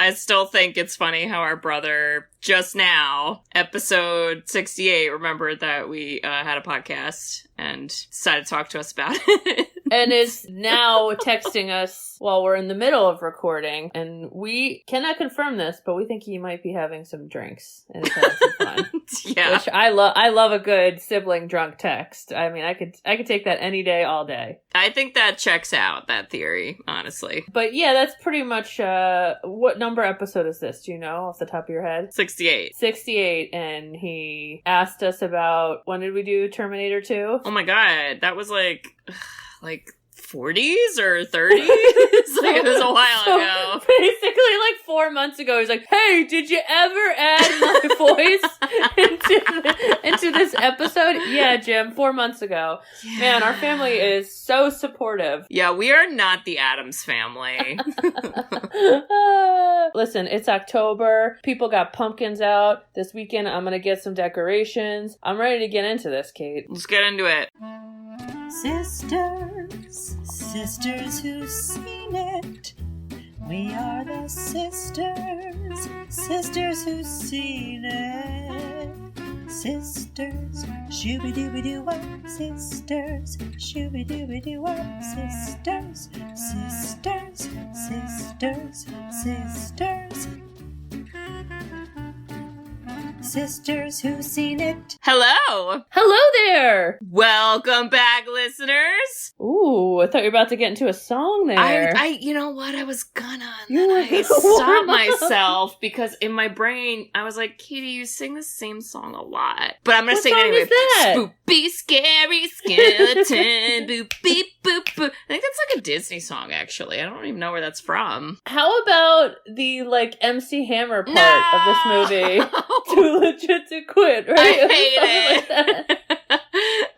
I still think it's funny how our brother just now, episode 68, remembered that we had a podcast and decided to talk to us about it. And is now texting us while we're in the middle of recording. And we cannot confirm this, but we think he might be having some drinks and he's having some fun. Yeah. Which I love a good sibling drunk text. I mean, I could take that any day, all day. I think that checks out, that theory, honestly. But yeah, that's pretty much, what number episode is this? Do you know off the top of your head? 68. 68, and he asked us about, when did we do Terminator 2? Oh my god, that was like 40s or 30s? It was a while ago. Basically, 4 months ago, he's like, hey, did you ever add my voice into this episode? Yeah, Jim, 4 months ago. Yeah. Man, our family is so supportive. Yeah, we are not the Addams family. Listen, it's October. People got pumpkins out. This weekend, I'm going to get some decorations. I'm ready to get into this, Kate. Let's get into it. Sisters who've seen it. We are the sisters who've seen it. Sisters, shooby-dooby-doo-wop. Sisters, shooby-dooby-doo-wop. Sisters. Sisters who've seen it. Hello! Hello there! Welcome back, listeners! Ooh, I thought you were about to get into a song there. You know what? I was gonna, and then I stopped myself because in my brain, I was like, Katie, you sing the same song a lot. But I'm gonna sing it anyway. What song is that? Spoopy, scary skeleton, boop, beep, boop, boop. I think that's like a Disney song, actually. I don't even know where that's from. How about the, MC Hammer part of this movie? Too legit to quit, right? I hate it.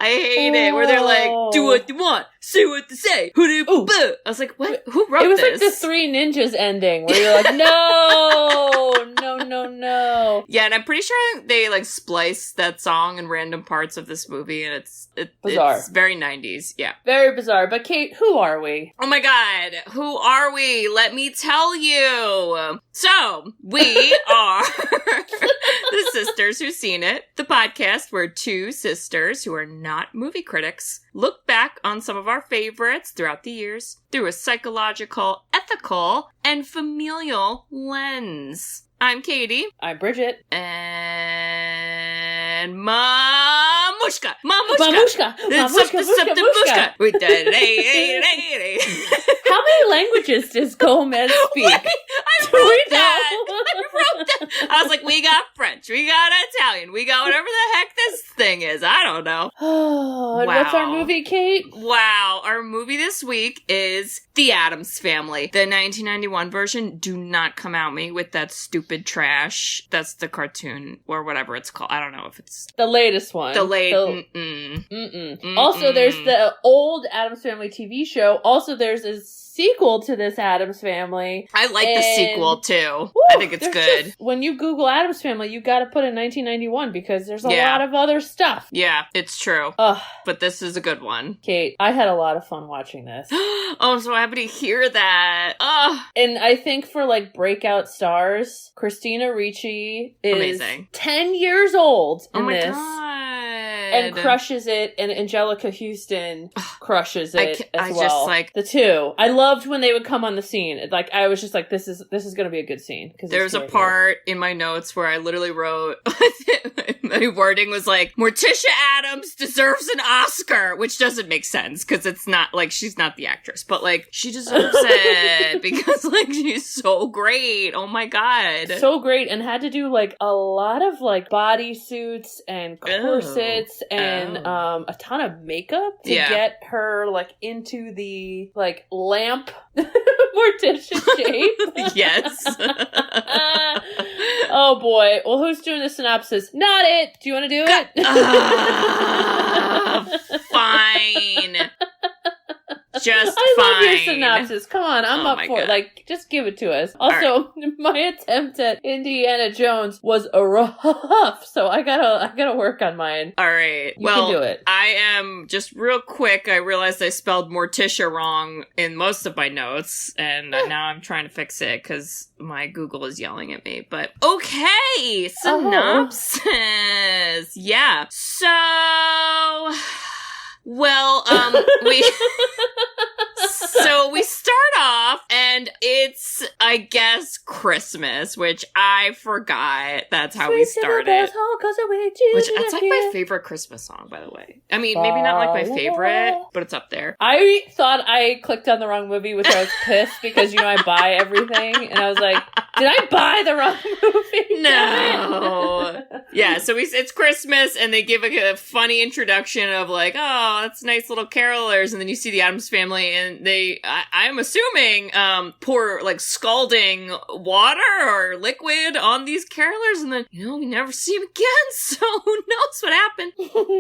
I hate it. Where they're like, do what you want, say what to say. I was like, what? Who wrote this? It was like the Three Ninjas ending where you're like, no. Yeah, and I'm pretty sure they splice that song in random parts of this movie, and it's bizarre. It's very 90s. Yeah. Very bizarre. But Kate, who are we? Oh my god, who are we? Let me tell you. So, we are the Sisters Who've Seen It, the podcast where two sisters who are not movie critics look back on some of our favorites throughout the years through a psychological, ethical, and familial lens. I'm Katie. I'm Bridget. And Mamushka. Mamushka. How many languages does Gomez speak? I wrote that. I was like, we got French, we got Italian, we got whatever the heck this thing is. I don't know. Oh, and what's our movie, Kate? Wow. Our movie this week is The Addams Family. The 1991 version. Do not come at me with that stupid trash. That's the cartoon or whatever it's called. I don't know if it's the latest one. Also, there's the old Addams Family TV show. Also, there's a sequel to this Addams Family. I like the sequel too. Woo, I think it's good. When you Google Addams Family, you gotta put in 1991 because there's a lot of other stuff. Yeah, it's true. Ugh. But this is a good one. Kate, I had a lot of fun watching this. Oh, I'm so happy to hear that. Ugh. And I think for breakout stars, Christina Ricci is amazing. 10 years old in this. God. And crushes it, and Angelica Houston crushes it as well. Just the two. I loved when they would come on the scene. I was just like, this is going to be a good scene. There's a part in my notes where I literally wrote, my wording was like, Morticia Addams deserves an Oscar, which doesn't make sense because it's not she's not the actress, but she deserves it because she's so great. Oh my god, so great, and had to do a lot of bodysuits and corsets and a ton of makeup to get her into the lamp Morticia shape. Yes. Oh boy. Well, who's doing the synopsis? Not it. Do you want to do it? Fine. just I fine. love your synopsis. Come on, I'm up for it. Like, just give it to us. Also, my attempt at Indiana Jones was a rough, so I gotta work on mine. All right. You can do it. I am just real quick. I realized I spelled Morticia wrong in most of my notes, and now I'm trying to fix it because my Google is yelling at me. But okay, synopsis. Yeah. So, well, we start off, and it's, I guess, Christmas, which I forgot. That's how we started. Which, that's like my favorite Christmas song, by the way. I mean, maybe not like my favorite, but it's up there. I thought I clicked on the wrong movie, which I was pissed because, I buy everything, and I was like, did I buy the wrong movie? No. Yeah, so it's Christmas, and they give a funny introduction of like, oh, that's nice little carolers, and then you see the Addams Family, and I'm assuming, pour like scalding water or liquid on these carolers, and then, we never see them again, so who knows what happened.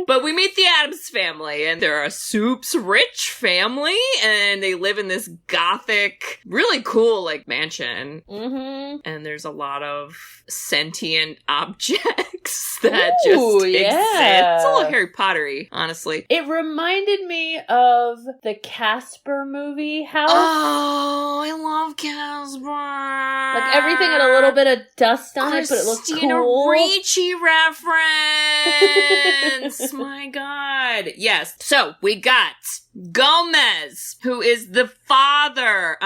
But we meet the Addams Family, and they're a soups rich family, and they live in this gothic, really cool, like, mansion. Mm-hmm. And there's a lot of sentient objects that just exist. It's a little Harry Pottery, honestly. It reminded me of the Casper movie house. Oh, I love Casper. Like everything had a little bit of dust on it, but it looked cool. Ricci reference. My God. Yes. So we got Gomez, who is the father.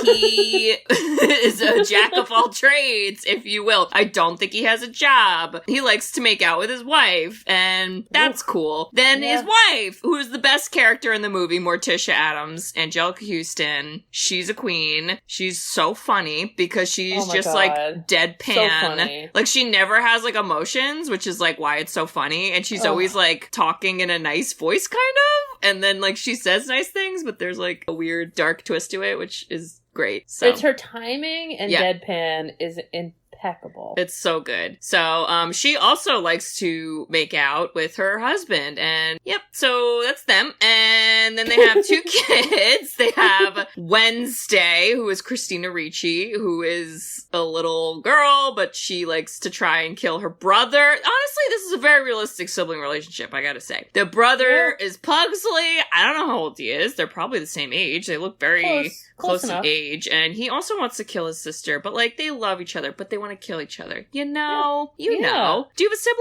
He is a jack of all trades, if you will. I don't think he has a job. He likes to make out with his wife, and that's cool. Then his wife, who is the best character in the movie, Morticia Addams, Angelica Houston. She's a queen. She's so funny because she's just like deadpan. So funny. Like she never has like emotions, which is like why it's so funny. And she's always like talking in a nice voice, kind of. And then like she says nice things, but there's like a weird dark twist to it, which is great. So it's her timing and deadpan is impeccable. It's so good. So she also likes to make out with her husband, and so that's them. And then they have two kids. They have Wednesday, who is Christina Ricci, who is a little girl, but she likes to try and kill her brother. Honestly, this is a very realistic sibling relationship, I gotta say. The brother is Pugsley. I don't know how old he is. They're probably the same age. They look very close in age. And he also wants to kill his sister, but like they love each other, but they want to kill each other. You know. Do you have a sibling?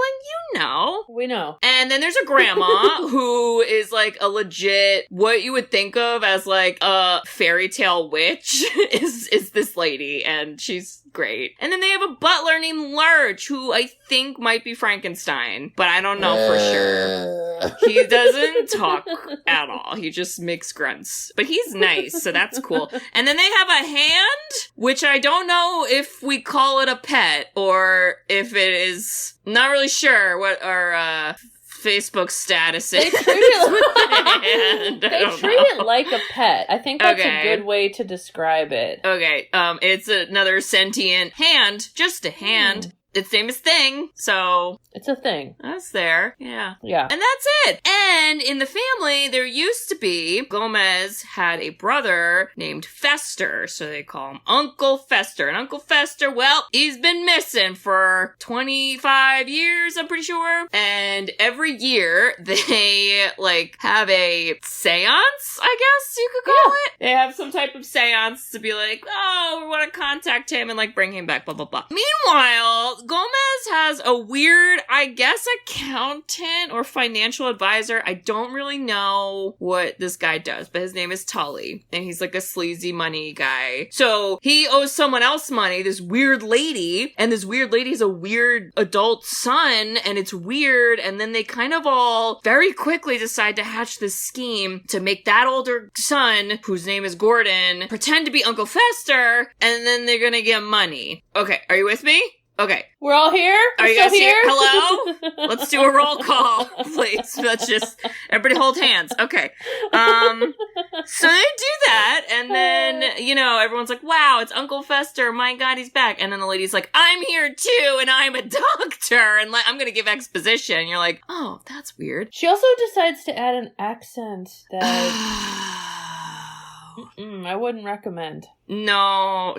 You know. We know. And then there's a grandma who is like a legit, what you would think of as like a fairy tale witch is this lady, and she's great. And then they have a butler named Lurch, who I think might be Frankenstein, but I don't know for sure. He doesn't talk at all. He just makes grunts. But he's nice, so that's cool. And then they have a hand, which I don't know if we call it a pet or if it is, not really sure what our Facebook status is. They treat it like a pet. I think that's a good way to describe it. Okay, it's another sentient hand, just a hand. Its name is Thing, so... It's a thing. That's there, yeah. Yeah. And that's it! And in the family, there used to be... Gomez had a brother named Fester, so they call him Uncle Fester. And Uncle Fester, well, he's been missing for 25 years, I'm pretty sure. And every year, they, like, have a seance, I guess you could call it. They have some type of seance to be like, oh, we want to contact him and, like, bring him back, blah, blah, blah. Meanwhile... Gomez has a weird, I guess, accountant or financial advisor. I don't really know what this guy does, but his name is Tully, and he's like a sleazy money guy. So he owes someone else money, this weird lady, and this weird lady has a weird adult son, and it's weird, and then they kind of all very quickly decide to hatch this scheme to make that older son, whose name is Gordon, pretend to be Uncle Fester, and then they're gonna get money. Okay, are you with me? Okay. We're all here? Are you guys here? Hello? Let's do a roll call, please. Let's just, everybody hold hands. Okay. So they do that, and then, everyone's like, wow, it's Uncle Fester. My God, he's back. And then the lady's like, I'm here too, and I'm a doctor, and I'm going to give exposition. And you're like, oh, that's weird. She also decides to add an accent that... I wouldn't recommend. No,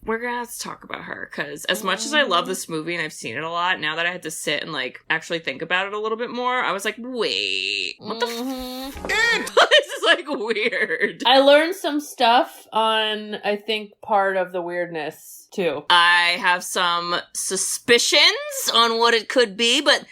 we're gonna have to talk about her, because as much as I love this movie and I've seen it a lot, now that I had to sit and, like, actually think about it a little bit more, I was like, wait, what the this is, like, weird. I learned some stuff on, I think, part of the weirdness, too. I have some suspicions on what it could be, but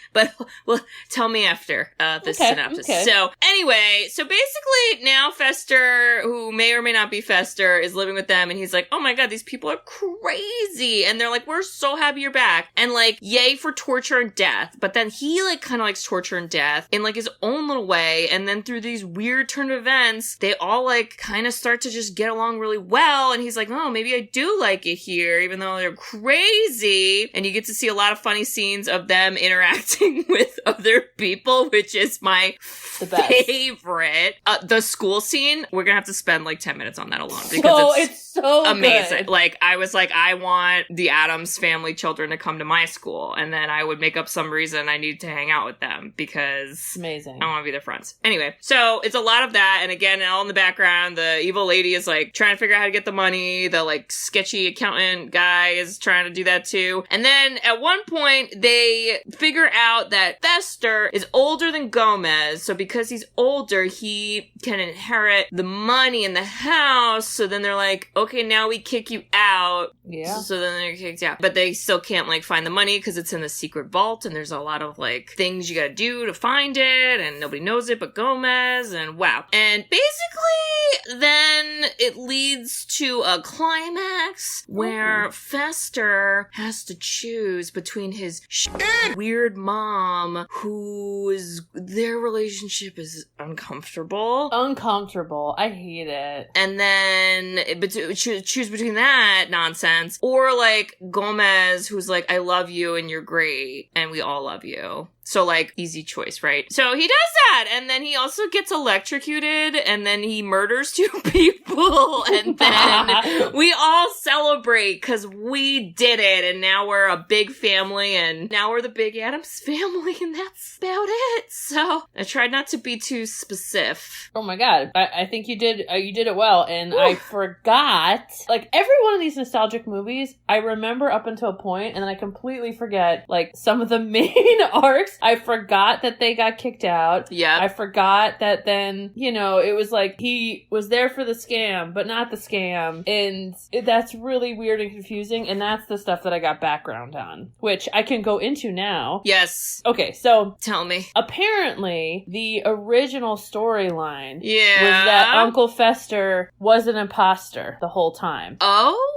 well, tell me after this synopsis. Okay. So, anyway, basically, now Fester, who may or may not be Fester, is living with them, and he's like, oh my god, these people are crazy, and they're like, we're so happy you're back, and, like, yay for torture and death, but then he, like, kind of likes torture and death in, like, his own little way, and then through these weird turn of events, they all, like, kind of start to just get along really well, and he's like, oh, maybe I do like it here, even though they're crazy, and you get to see a lot of funny scenes of them interacting with other people, which is my favorite. The school scene, we're gonna have to spend, like, 10 minutes on that alone, because it's so amazing. Good. Like, I was like, I want the Addams Family children to come to my school, and then I would make up some reason I needed to hang out with them, because amazing. I want to be their friends. Anyway, so it's a lot of that, and again, all in the background, the evil lady is, like, trying to figure out how to get the money, the, like, sketchy accountant guy is trying to do that too, and then at one point, they figure out that Fester is older than Gomez, so because he's older, he can inherit the money in the house, so then they're like, okay, now we kick you out. Yeah. So then they're kicked out. But they still can't, like, find the money because it's in the secret vault, and there's a lot of, like, things you gotta do to find it, and nobody knows it but Gomez, and wow. And basically, then it leads to a climax where Fester has to choose between his weird mom, their relationship is uncomfortable. I hate it. And then choose between that nonsense or, like, Gomez, who's like, I love you and you're great and we all love you. So, like, easy choice, right? So he does that, and then he also gets electrocuted, and then he murders 2 people, and then we all celebrate because we did it, and now we're a big family, and now we're the big Addams family, and that's about it. So I tried not to be too specific. Oh my god, I think you did it well, and I forgot, like, every one of these nostalgic movies, I remember up until a point, and then I completely forget, like, some of the main arcs. I forgot that they got kicked out. Yeah. I forgot that then, you know, it was like he was there for the scam, but not the scam. And that's really weird and confusing. And that's the stuff that I got background on, which I can go into now. Yes. Okay, so. Tell me. Apparently, the original storyline was that Uncle Fester was an imposter the whole time. Oh.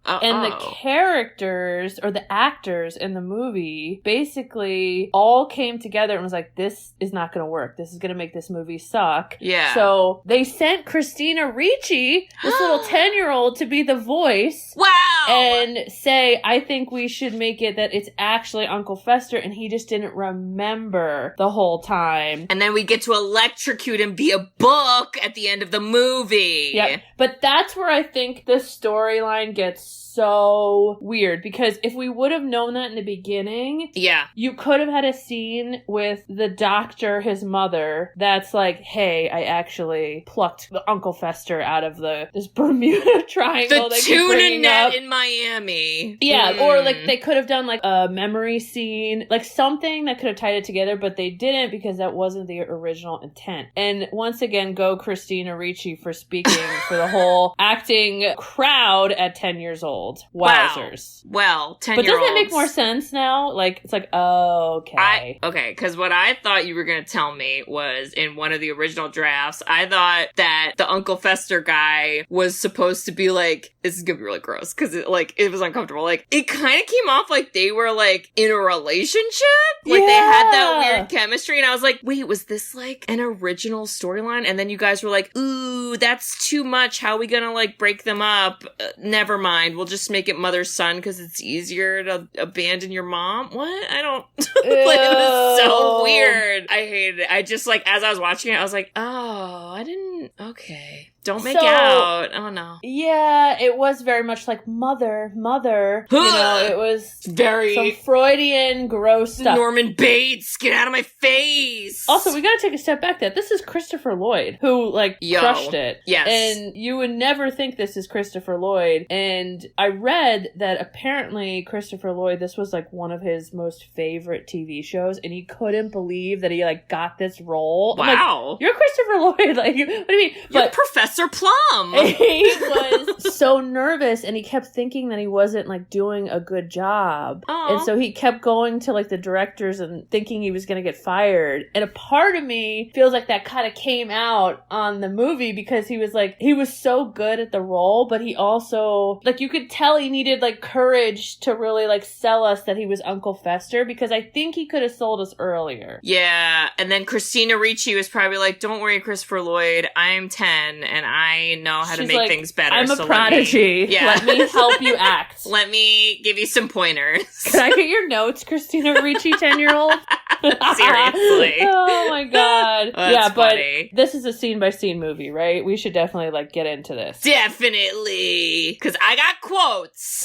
And the characters, or the actors in the movie, basically all came together and was like, this is not going to work. This is going to make this movie suck. Yeah. So they sent Christina Ricci, this little 10-year-old, to be the voice. Wow. And say, I think we should make it that it's actually Uncle Fester, and he just didn't remember the whole time. And then we get to electrocute him via book at the end of the movie. Yeah. But that's where I think the storyline gets so weird, because if we would have known that in the beginning, you could have had a scene with the doctor, his mother, that's like, hey, I actually plucked the Uncle Fester out of this Bermuda Triangle. The tuna net in Miami. Yeah, or like they could have done like a memory scene, like something that could have tied it together, but they didn't because that wasn't the original intent. And once again, go Christina Ricci for speaking for the whole acting crowd at 10 years old. Wowzers. Wow. Well, 10-year-olds. But doesn't it make more sense now? Like, it's like, oh, okay. Okay, because what I thought you were going to tell me was in one of the original drafts, I thought that the Uncle Fester guy was supposed to be like, this is going to be really gross, because it was uncomfortable. Like, it kind of came off like they were, like, in a relationship. Like, they had that weird chemistry, and I was like, wait, was this, like, an original storyline? And then you guys were like, ooh, that's too much. How are we going to, like, break them up? Never mind. We'll just make it mother-son because it's easier to abandon your mom. What? I don't... Like, it was so weird. I hated it. I just, like, as I was watching it, I was like, oh, I didn't... Okay. don't make out. Oh, no. Yeah, it was very much like mother. You know, it was very some Freudian gross stuff. Norman Bates, get out of my face. Also, we gotta take a step back. This is Christopher Lloyd, who, like, crushed it. Yes. And you would never think this is Christopher Lloyd. And I read that apparently Christopher Lloyd, this was, like, one of his most favorite TV shows, and he couldn't believe that he, like, got this role. Wow. Like, you're Christopher Lloyd. Like, what do you mean? You're Professor Plum. He was so nervous, and he kept thinking that he wasn't, like, doing a good job. Aww. And so he kept going to, like, the directors and thinking he was going to get fired. And a part of me feels like that kind of came out on the movie because he was, like, he was so good at the role, but he also, like, you could tell he needed, like, courage to really, like, sell us that he was Uncle Fester, because I think he could have sold us earlier. Yeah, and then Christina Ricci was probably like, don't worry, Christopher Lloyd, I'm 10, and I know how to make like, things better. I'm a prodigy. Let me help you act. Let me give you some pointers. Can I get your notes, Christina Ricci, 10-year-old? Seriously. Oh my god. Well, yeah, but funny. This is a scene-by-scene movie, right? We should definitely, like, get into this. Definitely. Because I got quotes.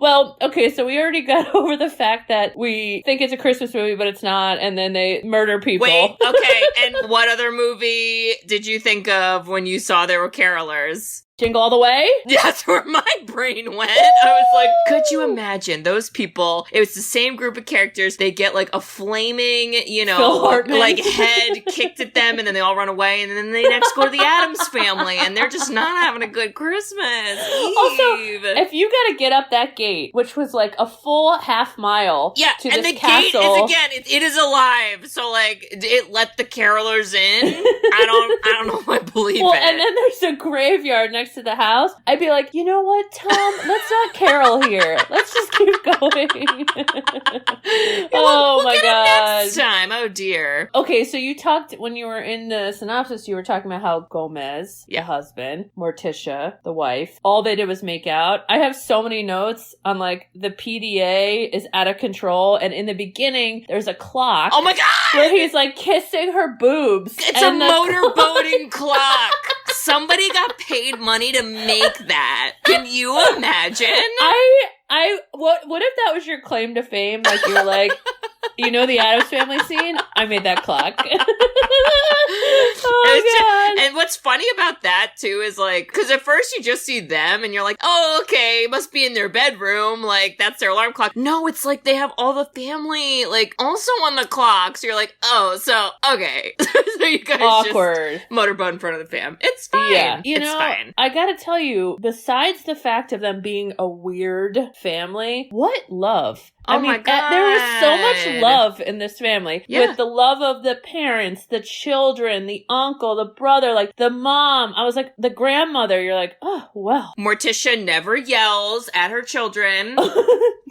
Well, okay, so we already got over the fact that we think it's a Christmas movie, but it's not, and then they murder people. Wait, okay, and what other movie did you think of when you saw there were carolers? Jingle All the Way? That's where my brain went. I was like, could you imagine those people? It was the same group of characters. They get like a flaming, you know, like head kicked at them, and then they all run away, and then they next go to the Addams Family, and they're just not having a good Christmas Eve. Also, if you gotta get up that gate, which was like a full half mile to this and the castle. gate is, again, it is alive, so like, it let the carolers in. I don't know if I believe it. And then there's a graveyard next to the house. I'd be like, you know what, Tom? Let's not carol here. Let's just keep going. We'll my get god! Next time. Oh dear. Okay, so you talked when you were in the synopsis. You were talking about how Gomez, the husband, Morticia, the wife, all they did was make out. I have so many notes on like the PDA is out of control, and in the beginning there's a clock. Oh my god! Where he's like kissing her boobs. It's a motorboating clock. Somebody got paid money to make that. Can you imagine? What if that was your claim to fame? Like you're like, you know the Addams Family scene? I made that clock. God. And what's funny about that too is like, because at first you just see them and you're like, oh, okay, must be in their bedroom. Like that's their alarm clock. No, it's like they have all the family like also on the clock. So you're like, oh, so okay. So you guys just motorboat in front of the fam. It's fine. Yeah, it's fine. I gotta tell you, besides the fact of them being a weird family, what love. Oh my God. There is so much love in this family. Yeah. With the love of the parents, the children, the uncle, the brother, like the mom. I was like, the grandmother, you're like, oh, well. Morticia never yells at her children.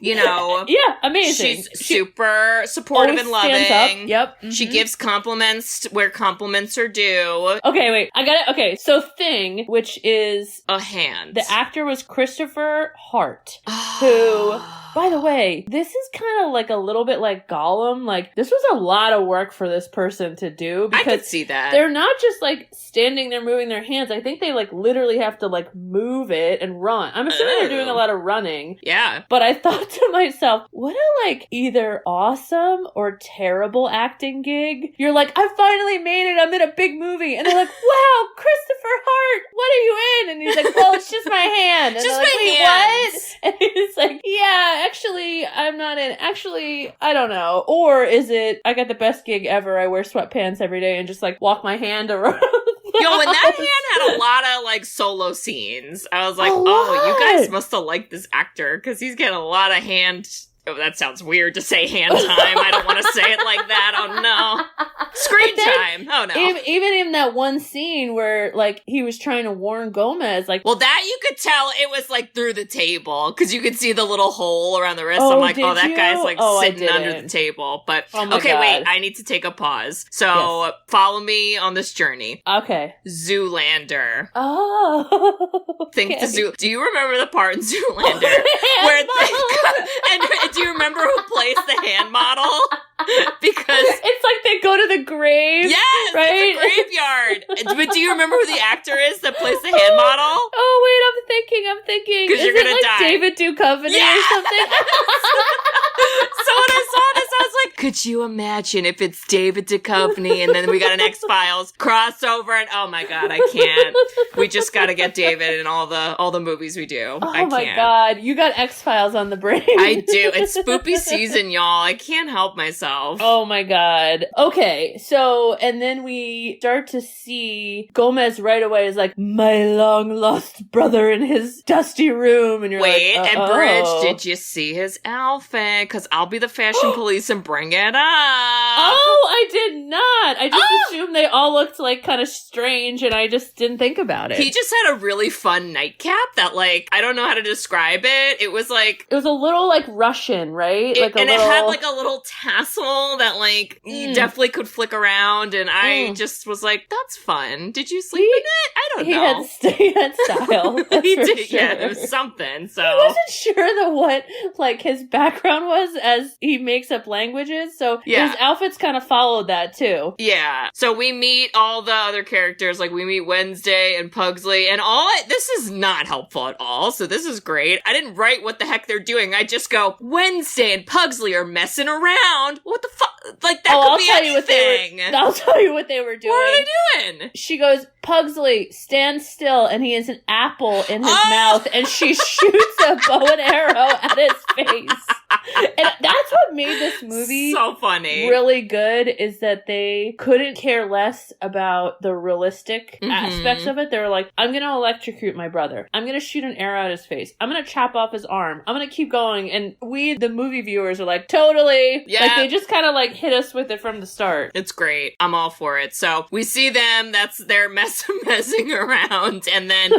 You know. Yeah, amazing. She's super supportive and loving. Stands up. Yep. Mm-hmm. She gives compliments where compliments are due. Okay, wait. I got it. Okay, so Thing, which is a hand. The actor was Christopher Hart, who, by the way, this is kind of like a little bit like Gollum. Like, this was a lot of work for this person to do. Because I could see that. They're not just like standing there moving their hands. I think they like literally have to like move it and run. I'm assuming they're doing a lot of running. Yeah. But I thought to myself, what a like either awesome or terrible acting gig. You're like, I finally made it. I'm in a big movie. And they're like, wow, Christopher Hart, what are you in? And he's like, well, it's just my hand. And just they're like, my wait, hands. what? And he's like, yeah, actually, I'm not in. Actually, I don't know. Or is it, I got the best gig ever. I wear sweatpants every day and just like walk my hand around. Yo, and that hand had a lot of like solo scenes. I was like, oh, you guys must have liked this actor because he's getting a lot of hand. Oh, that sounds weird to say hand time. I don't want to say it like that. Oh no. Screen time. Oh no. Even in that one scene where like he was trying to warn Gomez, like, well, that you could tell it was like through the table because you could see the little hole around the wrist. I'm like, oh, that guy's like sitting under the table. But okay, God. Wait, I need to take a pause. So follow me on this journey. Okay. Zoolander. Oh. Think the zoo. Do you remember the part in Zoolander where and do you remember who plays the hand model? Because it's like they go to the grave. Yes, right? it's a graveyard. But do you remember who the actor is that plays the hand model? Oh wait, I'm thinking. Because you're gonna die. David Duchovny or something? So when I saw this, I was like, could you imagine if it's David Duchovny and then we got an X-Files crossover and oh my god, I can't. We just gotta get David in all the movies we do. Oh my god, you got X-Files on the brain. I do. It's spoopy season, y'all. I can't help myself. Oh my god. Okay, so, and then we start to see Gomez right away is like, my long lost brother in his dusty room. And you're Wait, like, and Bridge, did you see his outfit? Because I'll be the fashion police and bring it up. Oh, I did not. I just assumed they all looked like kind of strange and I just didn't think about it. He just had a really fun nightcap that, like, I don't know how to describe it. It was like... It was a little, like, Russian, right? It had, like, a little tassel that, like, you definitely could flick around, and I just was like, that's fun. Did you sleep in it? I don't know. He had style. He did, sure. yeah, it was something, so... I wasn't sure that what, like, his background was as he makes up languages, so his outfits kind of followed that, too. Yeah. So we meet all the other characters, like, we meet Wednesday and Pugsley, and this is not helpful at all, so this is great. I didn't write what the heck they're doing. I just go, Wednesday and Pugsley are messing around. What the fuck? Like, that could be anything. I'll tell you what they were doing. What are they doing? She goes, Pugsley, stand still, and he has an apple in his mouth, and she shoots a bow and arrow at his face. And that's what made this movie so funny, really good, is that they couldn't care less about the realistic aspects of it. They were like, I'm going to electrocute my brother. I'm going to shoot an arrow at his face. I'm going to chop off his arm. I'm going to keep going. And we, the movie viewers, are like, totally. Yeah. Like, they just kind of like hit us with it from the start. It's great. I'm all for it. So we see them. That's their messing around. And then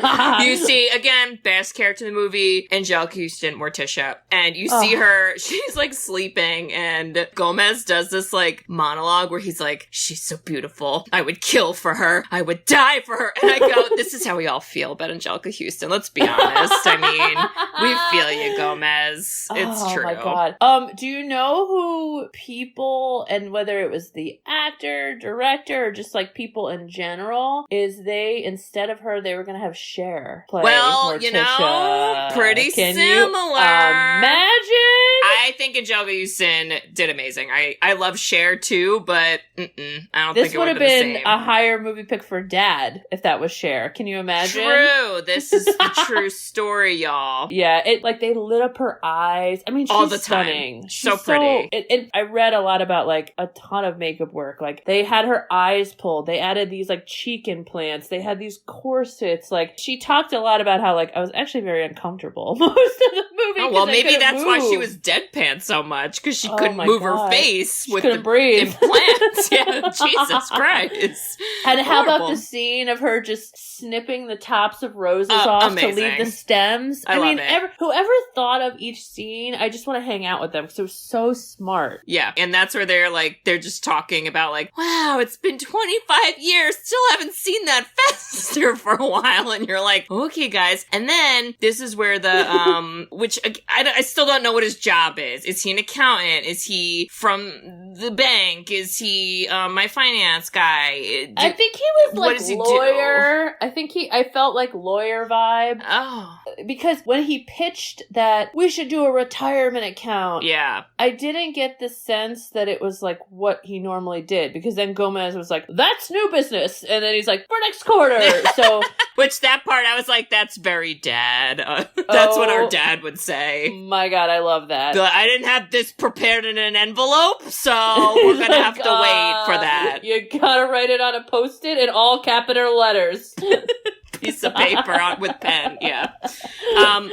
you see, again, best character in the movie, Angelica Houston, Morticia. And you see her, she's like sleeping, and Gomez does this like monologue where he's like, she's so beautiful. I would kill for her. I would die for her. And I go, this is how we all feel about Angelica Houston. Let's be honest. I mean, we feel you, Gomez. It's true. Oh my god. Do you know who people, and whether it was the actor, director, or just like people in general, is they, instead of her, they were going to have Cher play Morticia. You know, pretty similar. You imagine? I think Angelica Houston did amazing. I love Cher too, but I don't think it would have been the same. This would have been a higher movie pick for Dad if that was Cher. Can you imagine? True. This is the true story, y'all. Yeah, it like they lit up her eyes. I mean, she's all the stunning. time. She's so pretty. I read a lot about like a ton of makeup work. Like they had her eyes pulled. They added these like cheek implants. They had these corsets. Like she talked a lot about how like I was actually very uncomfortable most of the movie. Oh well, maybe that's why she was deadpan so much, because she couldn't move her face with the breathe. implants. Yeah, Jesus Christ. And how about the scene of her just snipping the tops of roses off amazing. to leave the stems? I mean, love it. Whoever thought of each scene, I just want to hang out with them because it was so smart. Yeah, and that's where they're just talking about like, wow, it's been 25 years, still haven't seen that fester for a while, and you're like, okay, guys. And then this is where the which I still don't know what his job is. Is he an accountant? Is he from the bank? Is he my finance guy? I think he was like lawyer. I felt like lawyer vibe. Oh. Because when he pitched that we should do a retirement account, yeah, I didn't get the sense that it was like what he normally did, because then Gomez was like, that's new business, and then he's like, for next quarter. So which that part I was like, that's very Dad. That's what our dad would say. My God, I love that. I didn't have this prepared in an envelope, so we're gonna have to wait for that. You gotta write it on a Post-it in all capital letters. Piece of paper with pen, yeah.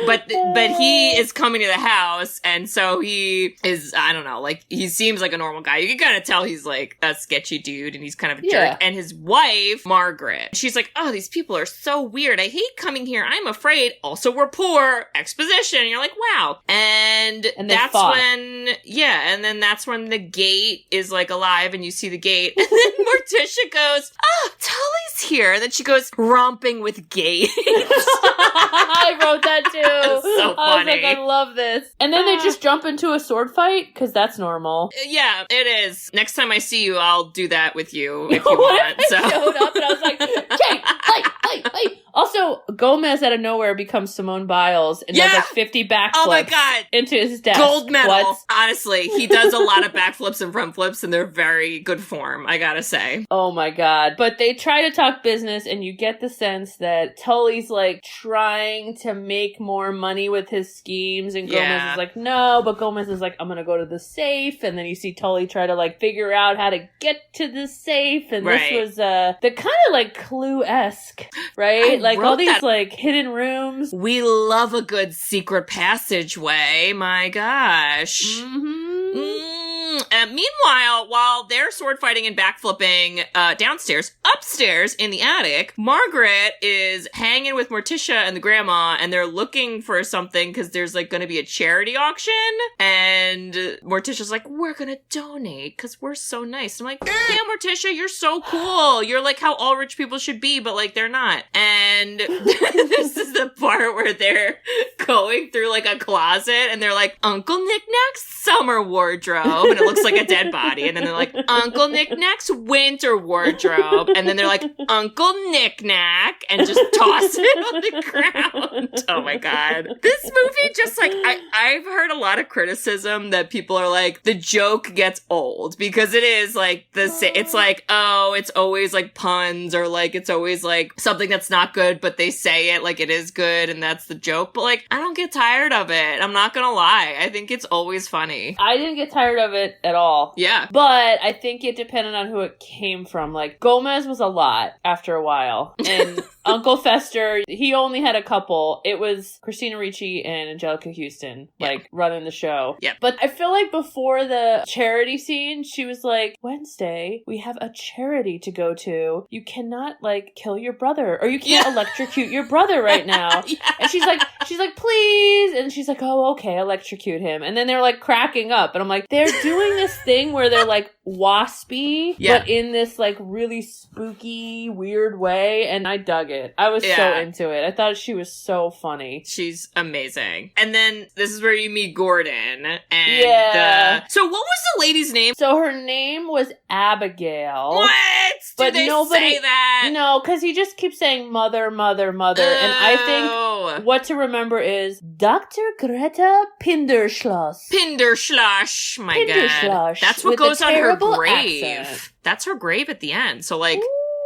But he is coming to the house, and so he is, I don't know, like, he seems like a normal guy. You can kind of tell he's like a sketchy dude, and he's kind of a jerk. And his wife, Margaret, she's like, oh, these people are so weird. I hate coming here. I'm afraid. Also, we're poor. Exposition. And you're like, wow. And that's when, and then that's when the gate is like alive, and you see the gate. And then Morticia goes, oh, Tully's here. And then she goes romping with with gate. I wrote that too. That's so funny. I was like, I love this. And then they just jump into a sword fight, because that's normal. Yeah, it is. Next time I see you, I'll do that with you if you want. I showed up and I was like, Jake, fight. Also, Gomez out of nowhere becomes Simone Biles and does like 50 backflips oh my God. into his desk. Gold medal. What? Honestly, he does a lot of backflips and front flips, and they're very good form, I gotta say. Oh my God. But they try to talk business, and you get the sense that Tully's like trying to make more money with his schemes, and Gomez is like, no, but Gomez is like, I'm gonna go to the safe, and then you see Tully try to like figure out how to get to the safe, and this was the kind of like Clue-esque, right? Like all these like hidden rooms. We love a good secret passageway. My gosh. Meanwhile, while they're sword fighting and backflipping downstairs, upstairs in the attic, Margaret is hanging with Morticia and the grandma, and they're looking for something because there's like going to be a charity auction. And Morticia's like, we're going to donate because we're so nice. I'm like, yeah, Morticia, you're so cool. You're like how all rich people should be, but like they're not. And this is the part where they're going through like a closet and they're like, Uncle Knick-Knack's summer wardrobe. And it looks like a dead body. And then they're like, Uncle Knick-Knack's winter wardrobe. And then they're like, Uncle Knick-Knack, and just toss it on the ground. Oh my God. This movie just like, I've heard a lot of criticism that people are like, the joke gets old because it is like it's like, oh, it's always like puns or like it's always like something that's not good, but they say it like it is good and that's the joke. But like, I don't get tired of it. I'm not gonna lie. I think it's always funny. I didn't get tired of it at all. Yeah. But I think it depended on who it came from. Like, Gomez was a lot after a while. And Uncle Fester, he only had a couple. It was Christina Ricci and Angelica Houston, like, running the show. Yeah. But I feel like before the charity scene, she was like, Wednesday, we have a charity to go to. You cannot, like, kill your brother. Or you can't electrocute your brother right now. And she's like, please. And she's like, oh, okay, electrocute him. And then they're, like, cracking up. And I'm like, they're doing this thing where they're, like, waspy, but in this, like, really spooky, weird way. And I dug it. I was so into it. I thought she was so funny. She's amazing. And then this is where you meet Gordon. And so what was the lady's name? So her name was Abigail. What? Did they say that? No, because he just keeps saying mother, mother, mother. And I think what to remember is Dr. Greta Pinderschloss. Pinderschloss. My God. That's what goes on her grave. Accent. That's her grave at the end. So like,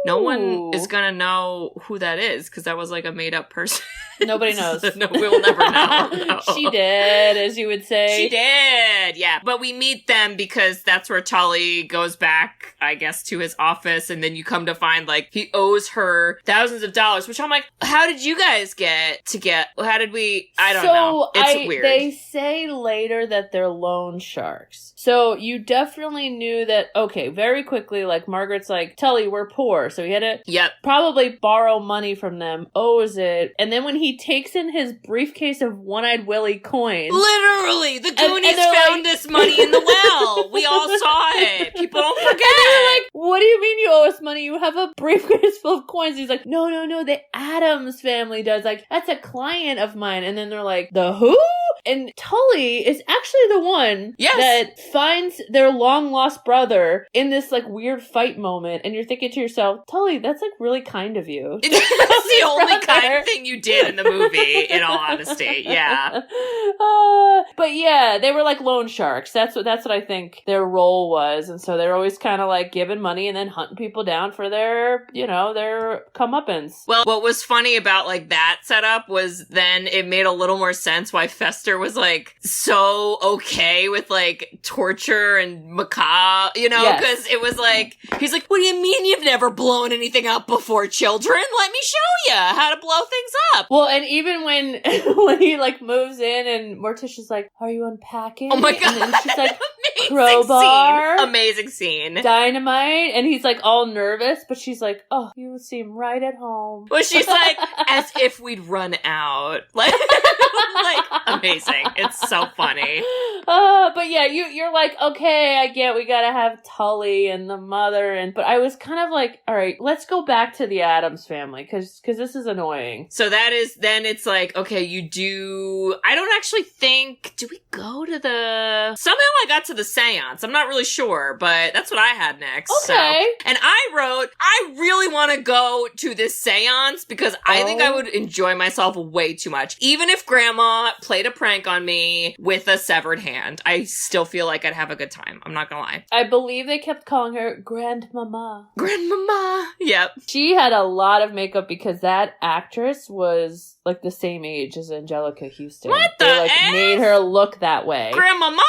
no one is gonna know who that is because that was like a made up person. Nobody knows. No, we will never know. No. She did, as you would say. She did, yeah. But we meet them because that's where Tully goes back, I guess, to his office. And then you come to find, like, he owes her thousands of dollars, which I'm like, how did you guys how did we, I don't know. It's weird. They say later that they're loan sharks. So you definitely knew that, okay, very quickly, like, Margaret's like, Tully, we're poor. So he had to probably borrow money from them, owes it. And then when he takes in his briefcase of One-Eyed Willie coins. Literally! The Goonies found this money in the well! We all saw it! People don't forget! And they're like, what do you mean you owe us money? You have a briefcase full of coins. He's like, no, the Addams family does. Like, that's a client of mine. And then they're like, the who? And Tully is actually the one that finds their long-lost brother in this, like, weird fight moment. And you're thinking to yourself, Tully, that's, like, really kind of you. That's the only kind thing you did in the movie, in all honesty. Yeah. But yeah, they were like loan sharks. That's what I think their role was. And so they're always kind of like giving money and then hunting people down for their, their comeuppance. Well, what was funny about like that setup was then it made a little more sense why Fester was like so okay with like torture and macabre, because it was like, he's like, what do you mean you've never blown anything up before, children? Let me show you how to blow things up. Well, and even when he like moves in and Morticia's like, are you unpacking? Oh my God. And then she's like, crowbar. Amazing scene. Dynamite. And he's like all nervous, but she's like, oh, you seem right at home. Well, she's like, as if we'd run out. Like, amazing. It's so funny. But yeah, you're like, okay, I get we gotta have Tully and the mother, but I was kind of like, all right, let's go back to the Addams family, because this is annoying. So then it's like, okay, I don't actually think, do we go to somehow I got to the seance. I'm not really sure, but that's what I had next. Okay. So. And I wrote, I really want to go to this seance because I think I would enjoy myself way too much. Even if Grandma played a prank on me with a severed hand, I still feel like I'd have a good time. I'm not gonna lie. I believe they kept calling her Grandmama. Grandmama. Yep. She had a lot of makeup because that actress was like the same age as Angelica Houston. What the They F? made her look that way. Grandmama,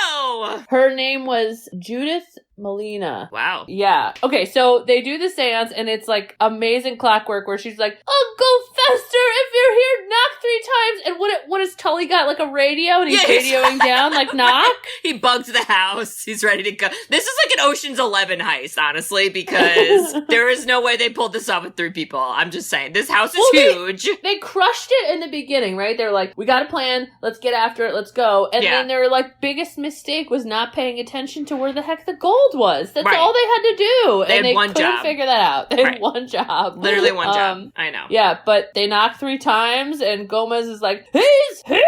no! Her name was Judith Molina. Wow. Yeah. Okay, so they do the seance, and it's like amazing clockwork where she's like, Uncle Fester, if you're here, knock 3 times. And what has Tully got, like a radio? And he's radioing down, like, knock? He bugged the house. He's ready to go. This is like an Ocean's 11 heist, honestly, because there is no way they pulled this off with 3 people. I'm just saying. This house is huge. They crushed it in the beginning, right? They're like, we got a plan. Let's get after it. Let's go. And then their, like, biggest mistake was not paying attention to where the heck the gold was. That's all they had to do. They had one couldn't job. Figure that out. They had one job. Literally one job. I know. Yeah, but they knocked 3 times, and Gomez is like, he's here!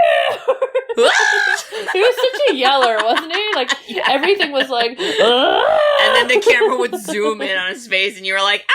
He was such a yeller, wasn't he? Like, everything was like, and then the camera would zoom in on his face, and you were like, ah!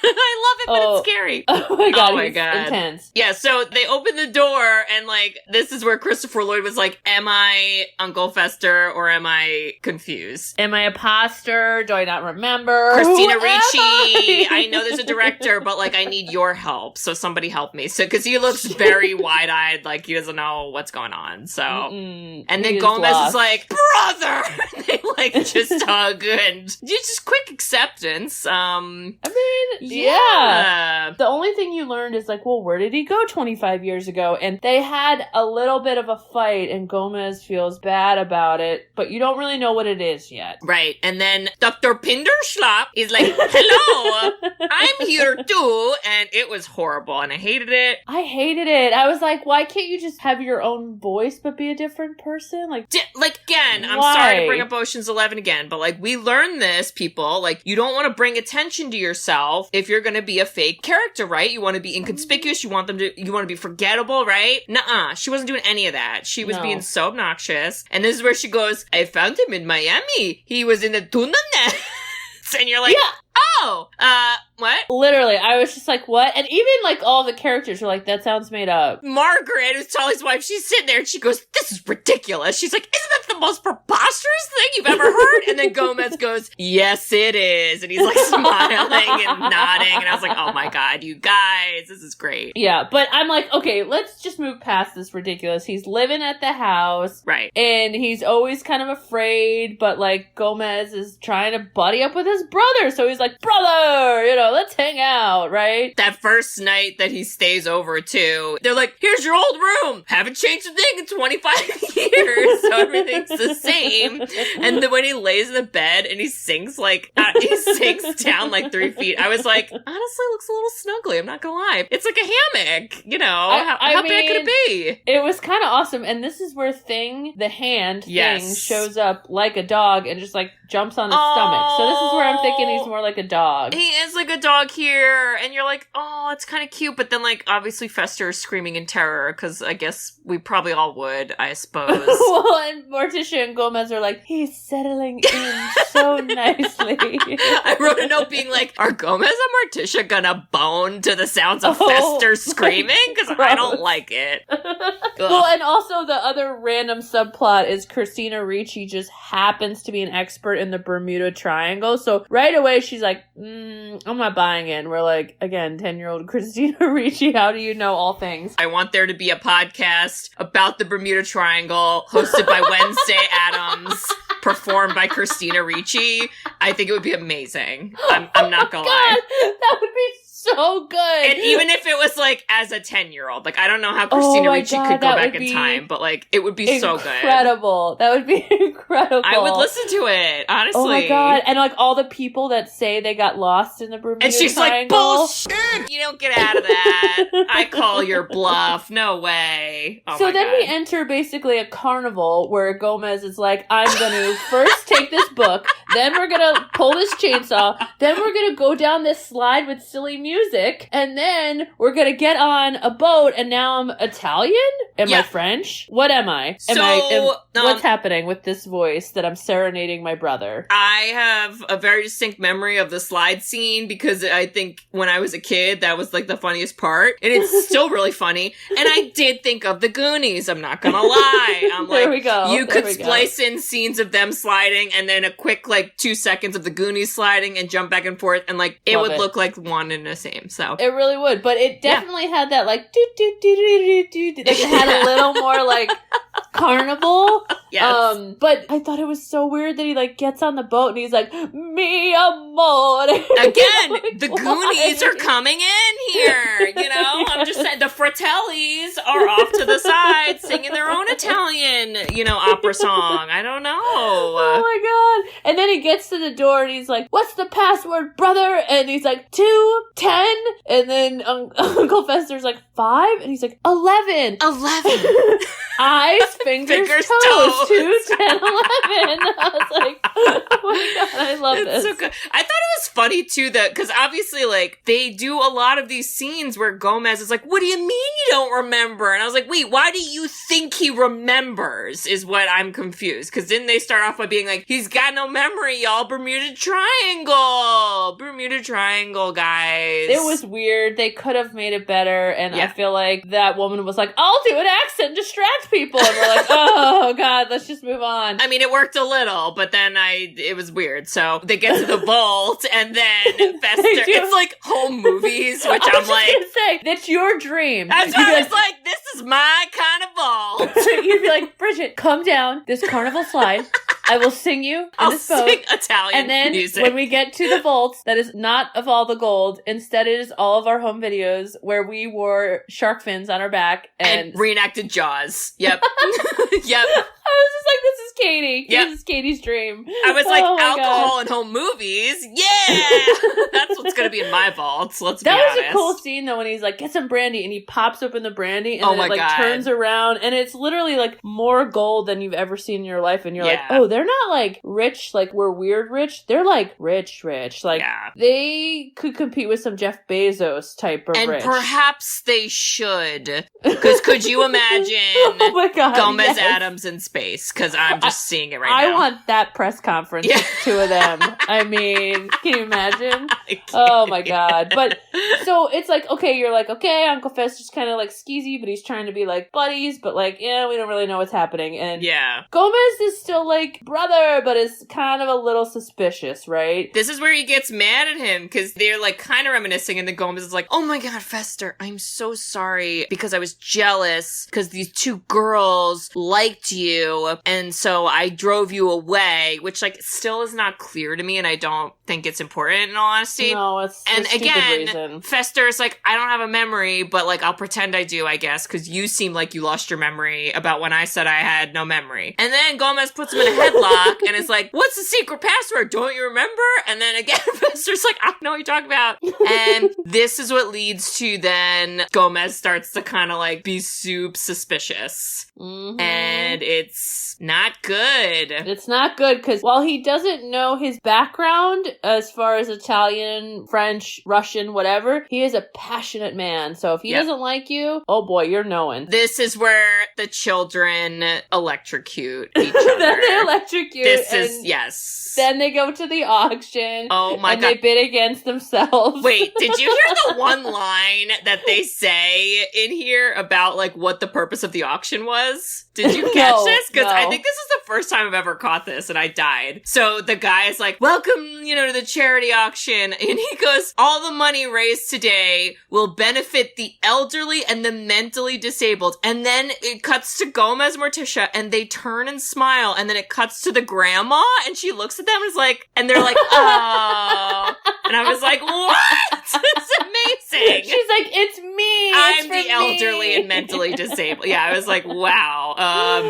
I love it, but it's scary. Oh my god, oh my god. Intense. Yeah, so they open the door, and like, this is where Christopher Lloyd was like, am I Uncle Fester, or am I confused? Am I a imposter? Do I not remember? Christina Ricci! I know there's a director, but like, I need your help, so somebody help me. So, because he looks very wide-eyed, like he doesn't know what's going on, so. And then Gomez is like, brother! They like, just hug, and just quick acceptance. I mean, yeah. The only thing you learned is like, well, where did he go 25 years ago? And they had a little bit of a fight, and Gomez feels bad about it, but you don't really know what it is yet. Right. And then Dr. Pinderschlap is like, hello, I'm here too. And it was horrible, and I hated it. I hated it. I was like, why can't you just have your own voice but be a different person? Like, again, I'm sorry to bring up Ocean's 11 again, but like, we learned this, people. Like, you don't want to bring attention to yourself if you're going to be a fake character, right? You want to be inconspicuous. You want to be forgettable, right? Nuh-uh. She wasn't doing any of that. She was being so obnoxious. And this is where she goes, I found him in Miami. He was in the tuna net. And you're like, oh, what? Literally, I was just like, what? And even, like, all the characters were like, that sounds made up. Margaret, who's Tully's wife, she's sitting there and she goes, this is ridiculous. She's like, isn't that the most preposterous thing you've ever heard? And then Gomez goes, yes, it is. And he's, like, smiling and nodding. And I was like, oh, my God, you guys, this is great. Yeah, but I'm like, okay, let's just move past this ridiculous. He's living at the house. Right. And he's always kind of afraid, but, like, Gomez is trying to buddy up with his brother. So he's like, brother, you know, let's hang out, right? That first night that he stays over, too, they're like, here's your old room. Haven't changed a thing in 25 years. So everything's the same. And then when he lays in the bed and he sinks, like, he sinks down like 3 feet, I was like, honestly, looks a little snuggly. I'm not gonna lie. It's like a hammock, you know? How big could it be? It was kind of awesome. And this is where the hand thing shows up like a dog and just like jumps on his stomach. So this is where I'm thinking he's more like a dog. He is like a dog here, and you're like, oh, it's kind of cute, but then, like, obviously Fester is screaming in terror, because I guess we probably all would, I suppose. Well, and Morticia and Gomez are like, he's settling in so nicely. I wrote a note being like, are Gomez and Morticia gonna bone to the sounds of Fester screaming? Because I don't like it. Well, and also the other random subplot is Christina Ricci just happens to be an expert in the Bermuda Triangle, so right away she's like, I'm not buying it. And we're like, again, 10-year-old Christina Ricci, how do you know all things? I want there to be a podcast about the Bermuda Triangle hosted by Wednesday Addams, performed by Christina Ricci. I think it would be amazing. I'm not gonna lie. That would be so so good. And even if it was like as a 10-year-old, like I don't know how Christina Ricci could go back in time, but like it would be so good. Incredible. That would be incredible. I would listen to it, honestly. Oh my god. And like all the people that say they got lost in the Bermuda And she's Triangle. like, bullshit! You don't get out of that. I call your bluff. No way. Oh so my then God. we enter basically a carnival where Gomez is like, I'm going to first take this book, then we're going to pull this chainsaw, then we're going to go down this slide with silly music, and then we're going to get on a boat, and now I'm Italian? Am I French? What am I? What's happening with this voice that I'm serenading my brother? I have a very distinct memory of the slide scene because I think when I was a kid, that was like the funniest part. And it's still really funny. And I did think of the Goonies. I'm not gonna lie. I'm like, there we go. You could splice in scenes of them sliding and then a quick like 2 seconds of the Goonies sliding and jump back and forth. And like, it would look like one and the same. So it really would. But it definitely had that like, do, do, do, do, do, do, do. Like, it had a little more like carnival. Yes. But I thought it was so weird that he like gets on the boat and he's like, mi amore. Again, the Goonies are coming in here. You know, I'm just saying the Fratellis are off to the side singing their own Italian, opera song. I don't know. Oh my god. And then he gets to the door and he's like, what's the password, brother? And he's like, 2, 10. And then Uncle Fester's like, 5. And he's like, 11. 11. Eyes, fingers, toes. 2, 10, 11. I was like, oh my god, I love this. So good. I thought it was funny too that, because obviously like they do a lot of these scenes where Gomez is like, what do you mean you don't remember? And I was like, wait, why do you think he remembers is what I'm confused. Because then they start off by being like, he's got no memory, y'all. Bermuda Triangle, guys. It was weird. They could have made it better. And I feel like that woman was like, I'll do an accent, distract people. And we're like, oh god, let's just move on. I mean, it worked a little, but then it was weird. So they get to the vault and then Fester, it's like home movies, which I'm like, say, that's your dream. I was like, this is my kind of vault. You'd be like, Bridget, come down this carnival slide. I will sing you in this boat. Sing Italian and then music. When we get to the vault, that is not of all the gold. Instead, it is all of our home videos where we wore shark fins on our back and reenacted Jaws. Yep. Yep. I was just like, this is Katie. Yep. This is Katie's dream. I was like, alcohol and home movies? Yeah! That's what's going to be in my vaults, let's be honest. That was a cool scene, though, when he's like, get some brandy, and he pops open the brandy, and then it, like, turns around, and it's literally, like, more gold than you've ever seen in your life, and you're like, oh, they're not, like, rich, like, we're weird rich. They're, like, rich. Like, they could compete with some Jeff Bezos type of rich. And perhaps they should. Because could you imagine oh my God, Gomez Addams in space? Because I'm just seeing it right now. I want that press conference with 2 of them. I mean, can you imagine? Oh my god. But, so it's like, okay, you're like, okay, Uncle Fester's kind of like skeezy, but he's trying to be like buddies, but like, yeah, we don't really know what's happening. And Gomez is still like brother, but is kind of a little suspicious, right? This is where he gets mad at him, because they're like kind of reminiscing, and then Gomez is like, oh my god, Fester, I'm so sorry, because I was jealous, because these 2 girls liked you, and so I drove you away, which like still is not clear to me, and I don't think it's important in all honesty. No, it's and a stupid again, reason. Fester's like, I don't have a memory, but like I'll pretend I do, I guess, because you seem like you lost your memory about when I said I had no memory. And then Gomez puts him in a headlock and is like, what's the secret password? Don't you remember? And then again, Fester's like, I don't know what you're talking about. And this is what leads to then Gomez starts to kind of like be suspicious. Mm-hmm. And it's not good. It's not good, because while he doesn't know his background as far as Italian, French, Russian, whatever, he is a passionate man. So if he doesn't like you, oh boy, you're knowing. This is where the children electrocute each other. Then they electrocute. This is, yes. Then they go to the auction. Oh my god. And they bid against themselves. Wait, did you hear the one line that they say in here about like what the purpose of the auction was? Did you catch this? Because I think this is the first time I've ever caught this, and I died. So the guy is like, welcome, to the charity auction. And he goes, all the money raised today will benefit the elderly and the mentally disabled. And then it cuts to Gomez, Morticia, and they turn and smile. And then it cuts to the grandma, and she looks at them and is like, and they're like, oh. And I was like, what? It's amazing. She's like, it's me. I'm the elderly and mentally disabled. Yeah, I was like, wow.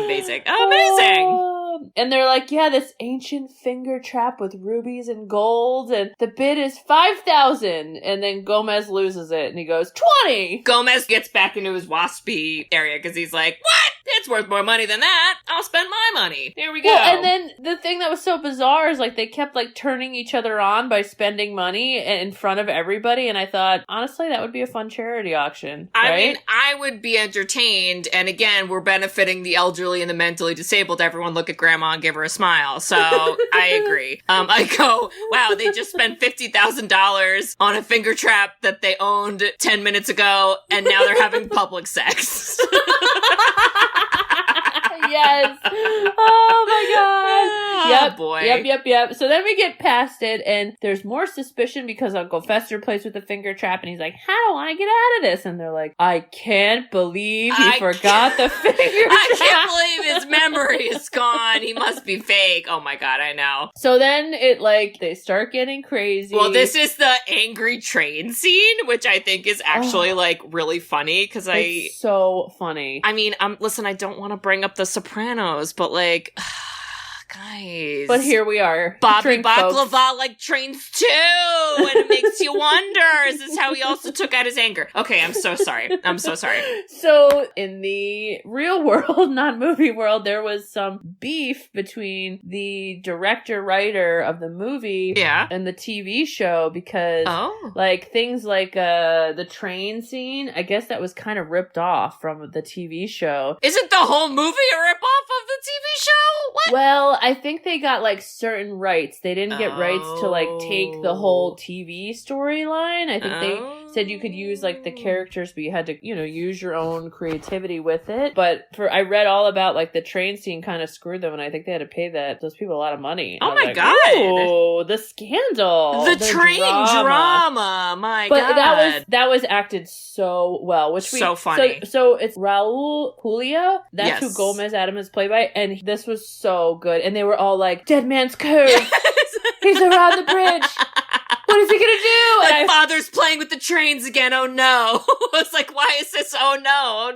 Amazing. Amazing. And they're like, yeah, this ancient finger trap with rubies and gold, and the bid is 5,000. And then Gomez loses it, and he goes, 20. Gomez gets back into his waspy area because he's like, what? It's worth more money than that. I'll spend my money. Here we go. Well, and then the thing that was so bizarre is like they kept like turning each other on by spending money in front of everybody. And I thought, honestly, that would be a fun charity auction. I right? mean, I would be entertained. And again, we're benefiting the elderly and the mentally disabled. Everyone look at grandma and give her a smile. So I agree. I go, wow, they just spent $50,000 on a finger trap that they owned 10 minutes ago. And now they're having public sex. Yes. Oh my god. Oh, Yep. boy. Yep. So then we get past it, and there's more suspicion because Uncle Fester plays with the finger trap, and he's like, how do I get out of this? And they're like, I can't believe he forgot the finger trap. I can't believe his memory is gone. He must be fake. Oh my god, I know. So then they start getting crazy. Well, this is the angry train scene, which I think is actually really funny because it's so funny. I mean, listen, I don't want to bring up The Sopranos, but guys. But here we are. Bobby Baklava like trains too, and it makes you wonder, is this how he also took out his anger? Okay, I'm so sorry. So in the real world, not movie world, there was some beef between the director-writer of the movie and the TV show because things like the train scene, I guess that was kind of ripped off from the TV show. Isn't the whole movie a rip-off of the TV show? What? Well, I think they got certain rights. They didn't get rights to take the whole TV storyline. I think they said you could use the characters, but you had to, use your own creativity with it. But I read all about the train scene kind of screwed them, and I think they had to pay those people a lot of money. Oh my god! Oh, the scandal, the train drama. My god! But that was acted so well, so funny. So it's Raul Julia. That's who Gomez Addams is played by, and this was so good. And they were all like, "Dead Man's Cove." He's around the bridge. What is he gonna do? My father's playing with the trains again. Oh no! It's like, why is this? Oh no!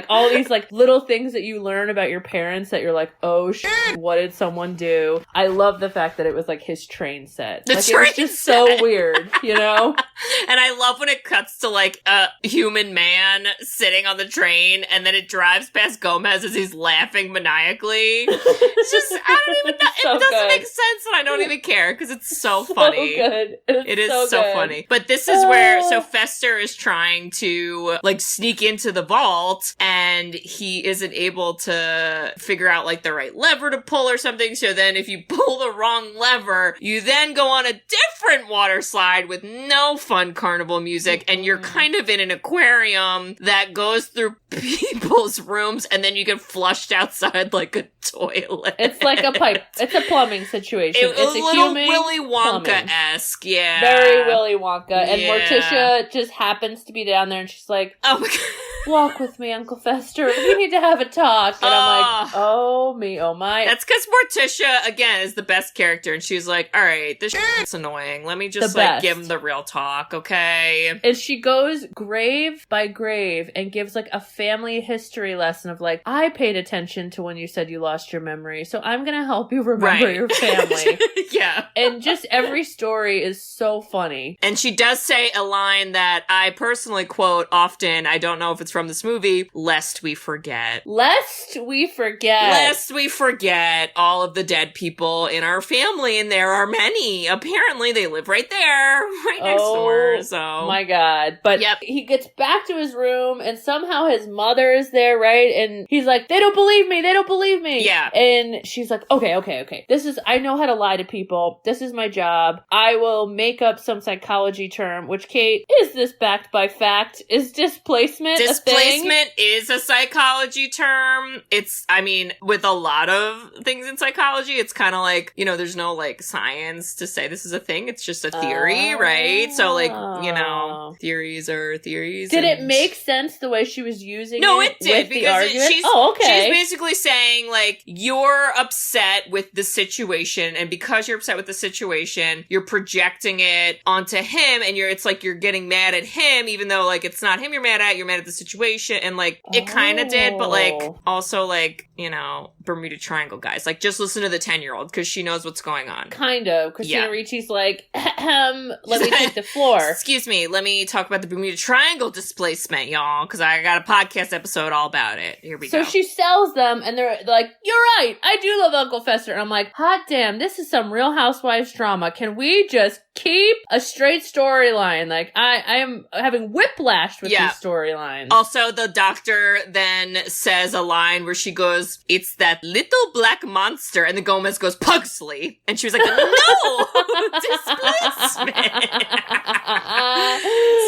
All these little things that you learn about your parents that you're like, oh shit, what did someone do? I love the fact that it was his train set. It was just so weird, And I love when it cuts to a human man sitting on the train, and then it drives past Gomez as he's laughing maniacally. It's just, I don't even know. So it doesn't good. make sense, and I don't even care because it's so funny. Good. It is so funny. But this is where, Fester is trying to, sneak into the vault, and he isn't able to figure out, the right lever to pull or something. So then if you pull the wrong lever, you then go on a different water slide with no fun carnival music, and you're kind of in an aquarium that goes through people's rooms, and then you get flushed outside like a toilet. It's like a pipe. It's a plumbing situation. It's a little human Willy Wonka-esque, yeah. Very Willy Wonka. And Morticia just happens to be down there, and she's like, oh my god, walk with me, Uncle Fester. We need to have a talk. And I'm like, oh me, oh my. That's because Morticia, again, is the best character, and she's like, all right, this shit's annoying. Let me just, give him the real talk, okay? And she goes grave by grave and gives, a family history lesson of, I paid attention to when you said you lost your memory, so I'm gonna help you remember your family. Yeah. And just every story is so funny. And she does say a line that I personally quote often, I don't know if it's from this movie, lest we forget. Lest we forget all of the dead people in our family, and there are many. Apparently, they live right there, right next door, so. Oh my god. But he gets back to his room, and somehow his mother is there, right? And he's like, they don't believe me. Yeah. And she's like, okay. I know how to lie to people. This is my job. I will make up some psychology term, which, Kate, is this backed by fact? Is displacement a Displacement is a psychology term. It's, I mean, with a lot of things in psychology, it's kind of like, you know, there's no like science to say this is a thing. It's just a theory, right? So like, you know, theories are theories. Did it make sense the way she was using No, it? it did, because she's okay. She's basically saying like, you're upset with the situation, and because you're upset with the situation, you're projecting it onto him, and it's like you're getting mad at him, even though like it's not him you're mad at the situation, and like it kind of did, but like also like, you know, Bermuda Triangle guys, like just listen to the 10-year-old because she knows what's going on. Kind of. Christina Ricci's like, let me take the floor. Excuse me, let me talk about the Bermuda Triangle displacement, y'all, because I got a podcast episode all about it. Here we go. So she sells them, and they're like, you're right, I do love Uncle Fester. And I'm like, hot damn, this is some Real Housewives drama. Can we just keep a straight storyline? Like, I am having whiplash with these storylines. Also, the doctor then says a line where she goes, it's that little black monster, and the Gomez goes, Pugsley. And she was like, no! Displacement!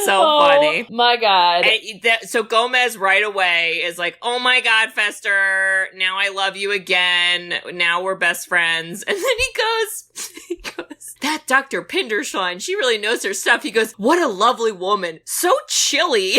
So funny. My God. So Gomez right away is like, oh my God, Fester, now I love you again. Now we're best friends. And then he goes, that Dr. Pindershine, she really knows her stuff. He goes, what a lovely woman. So chilly.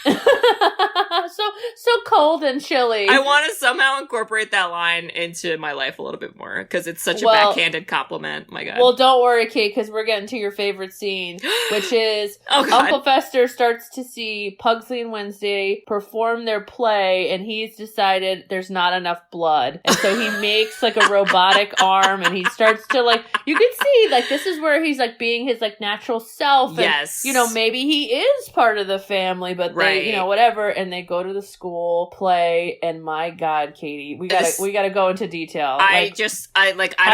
so cold and chilly. I want to somehow incorporate that line into my life a little bit more because it's such a backhanded compliment. My God. Well, don't worry, Kate, because we're getting to your favorite scene, which is Uncle Fester starts to see Pugsley and Wednesday perform their play, and he's decided there's not enough blood, and so he makes like a robotic arm, and he starts to like, you can see like this is where he's like being his like natural self. And, yes. You know, maybe he is part of the family, but they, you know, whatever, and they go to the school play, and my God, Katie, we gotta go into detail. How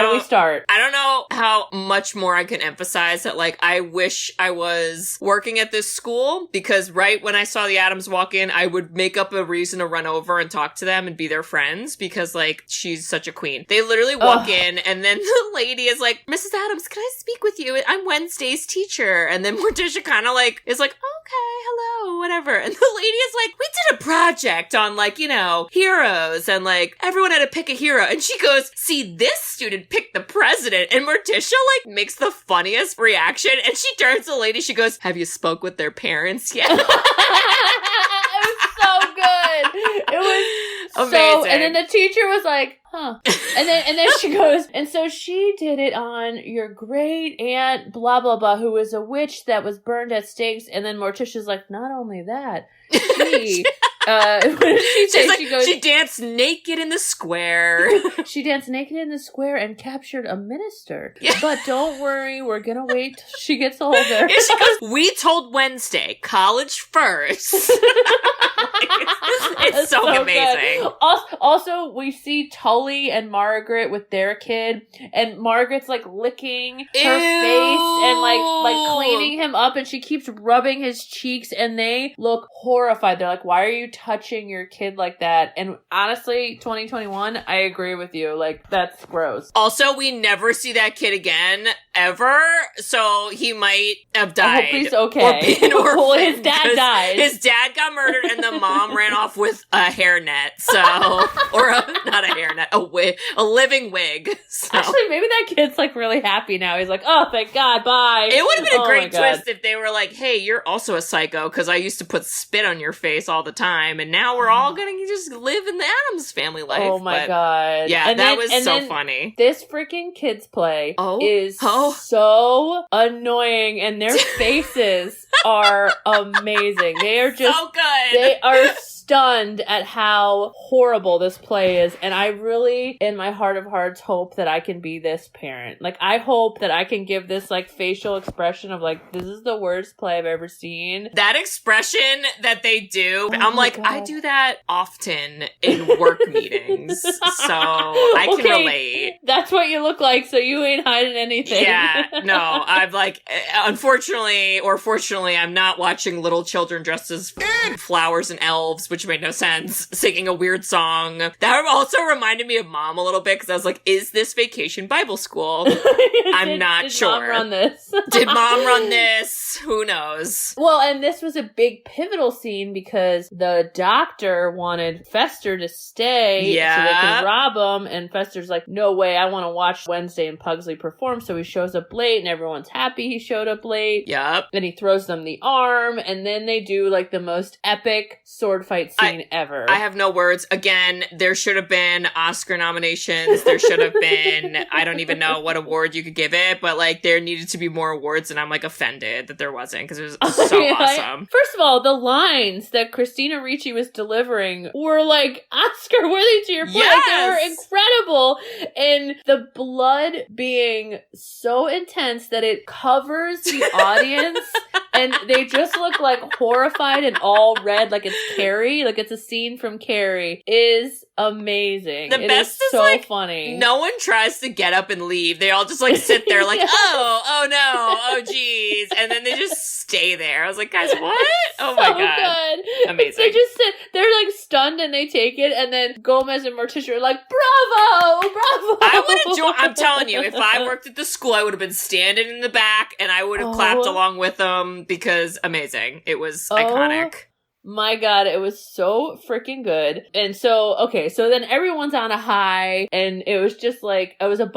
do we start? I don't know how much more I can emphasize that. Like, I wish I was working at this school, because right when I saw the Addams walk in, I would make up a reason to run over and talk to them and be their friends, because like she's such a queen. They literally walk in, and then the lady is like, Mrs. Addams, can I speak with you? I'm Wednesday's teacher. And then Morticia kind of like is like, okay, hello, whatever. And the lady is like, we did a project on like, you know, heroes, and like everyone had to pick a hero. And she goes, see, this student picked the president. And Morticia like makes the funniest reaction. And she turns to the lady, she goes, have you spoke with their parents yet? It was so good. It was amazing. So, and then the teacher was like, huh. And then she goes, and so she did it on your great aunt, blah, blah, blah, who was a witch that was burned at stakes. And then Morticia's like, not only that, she, what did she say? Like, she goes, she danced naked in the square. She danced naked in the square and captured a minister. Yeah. But don't worry, we're gonna wait till she gets older. Yeah, she goes, we told Wednesday, college first. It's so amazing. Good. Also, we see Tully and Margaret with their kid, and Margaret's like licking her face and like cleaning him up, and she keeps rubbing his cheeks, and they look horrified. They're like, why are you touching your kid like that? And honestly, 2021, I agree with you. Like, that's gross. Also, we never see that kid again, ever, so he might have died. I hope he's okay. Well, his dad died. His dad got murdered, and the mom ran off with a hairnet, not a hairnet, a living wig. So. Actually, maybe that kid's like really happy now. He's like, oh, thank God, bye. It would have been a great twist if they were like, hey, you're also a psycho, because I used to put spit on your face all the time, and now we're all gonna just live in the Addams family life. Oh my God. Yeah, that was so funny. This freaking kids play is so annoying, and their faces are amazing. They are just so good. They are stunned at how horrible this play is, and I really, in my heart of hearts, hope that I can be this parent. Like, I hope that I can give this like facial expression of like, this is the worst play I've ever seen. That expression that they do, I'm like, God. I do that often in work meetings, so I can relate. That's what you look like, so you ain't hiding anything. Yeah, no, I've like, unfortunately or fortunately, Unfortunately, I'm not watching little children dressed as flowers and elves, which made no sense, singing a weird song. That also reminded me of Mom a little bit, because I was like, is this Vacation Bible School? I'm not sure. Did Mom run this? Did Mom run this? Who knows? Well, and this was a big pivotal scene because the doctor wanted Fester to stay so they could rob him, and Fester's like, no way, I want to watch Wednesday and Pugsley perform, so he shows up late, and everyone's happy he showed up late. Yep. Then he throws them the arm, and then they do, like, the most epic sword fight scene ever. I have no words. Again, there should have been Oscar nominations. There should have been, I don't even know what award you could give it, but, like, there needed to be more awards, and I'm, like, offended that there wasn't, because it was so awesome. First of all, the lines that Christina Ricci was delivering were, like, Oscar-worthy, to your point. Yes! Like, they were incredible. And the blood being so intense that it covers the audience, and they just look, like, horrified and all red, like it's Carrie, like it's a scene from Carrie, is amazing. The best is so like, funny. No one tries to get up and leave. They all just, like, sit there like, oh no, oh geez. And then they just stay there. I was like, guys, what? Oh my God. Good. Amazing. They just sit, they're like stunned and they take it, and then Gomez and Morticia are like, bravo, bravo. I would have joined, I'm telling you, if I worked at the school, I would have been standing in the back and I would have clapped along with them, because amazing. It was iconic. My God, it was so freaking good. And so, okay, so then everyone's on a high, and it was just like, it was a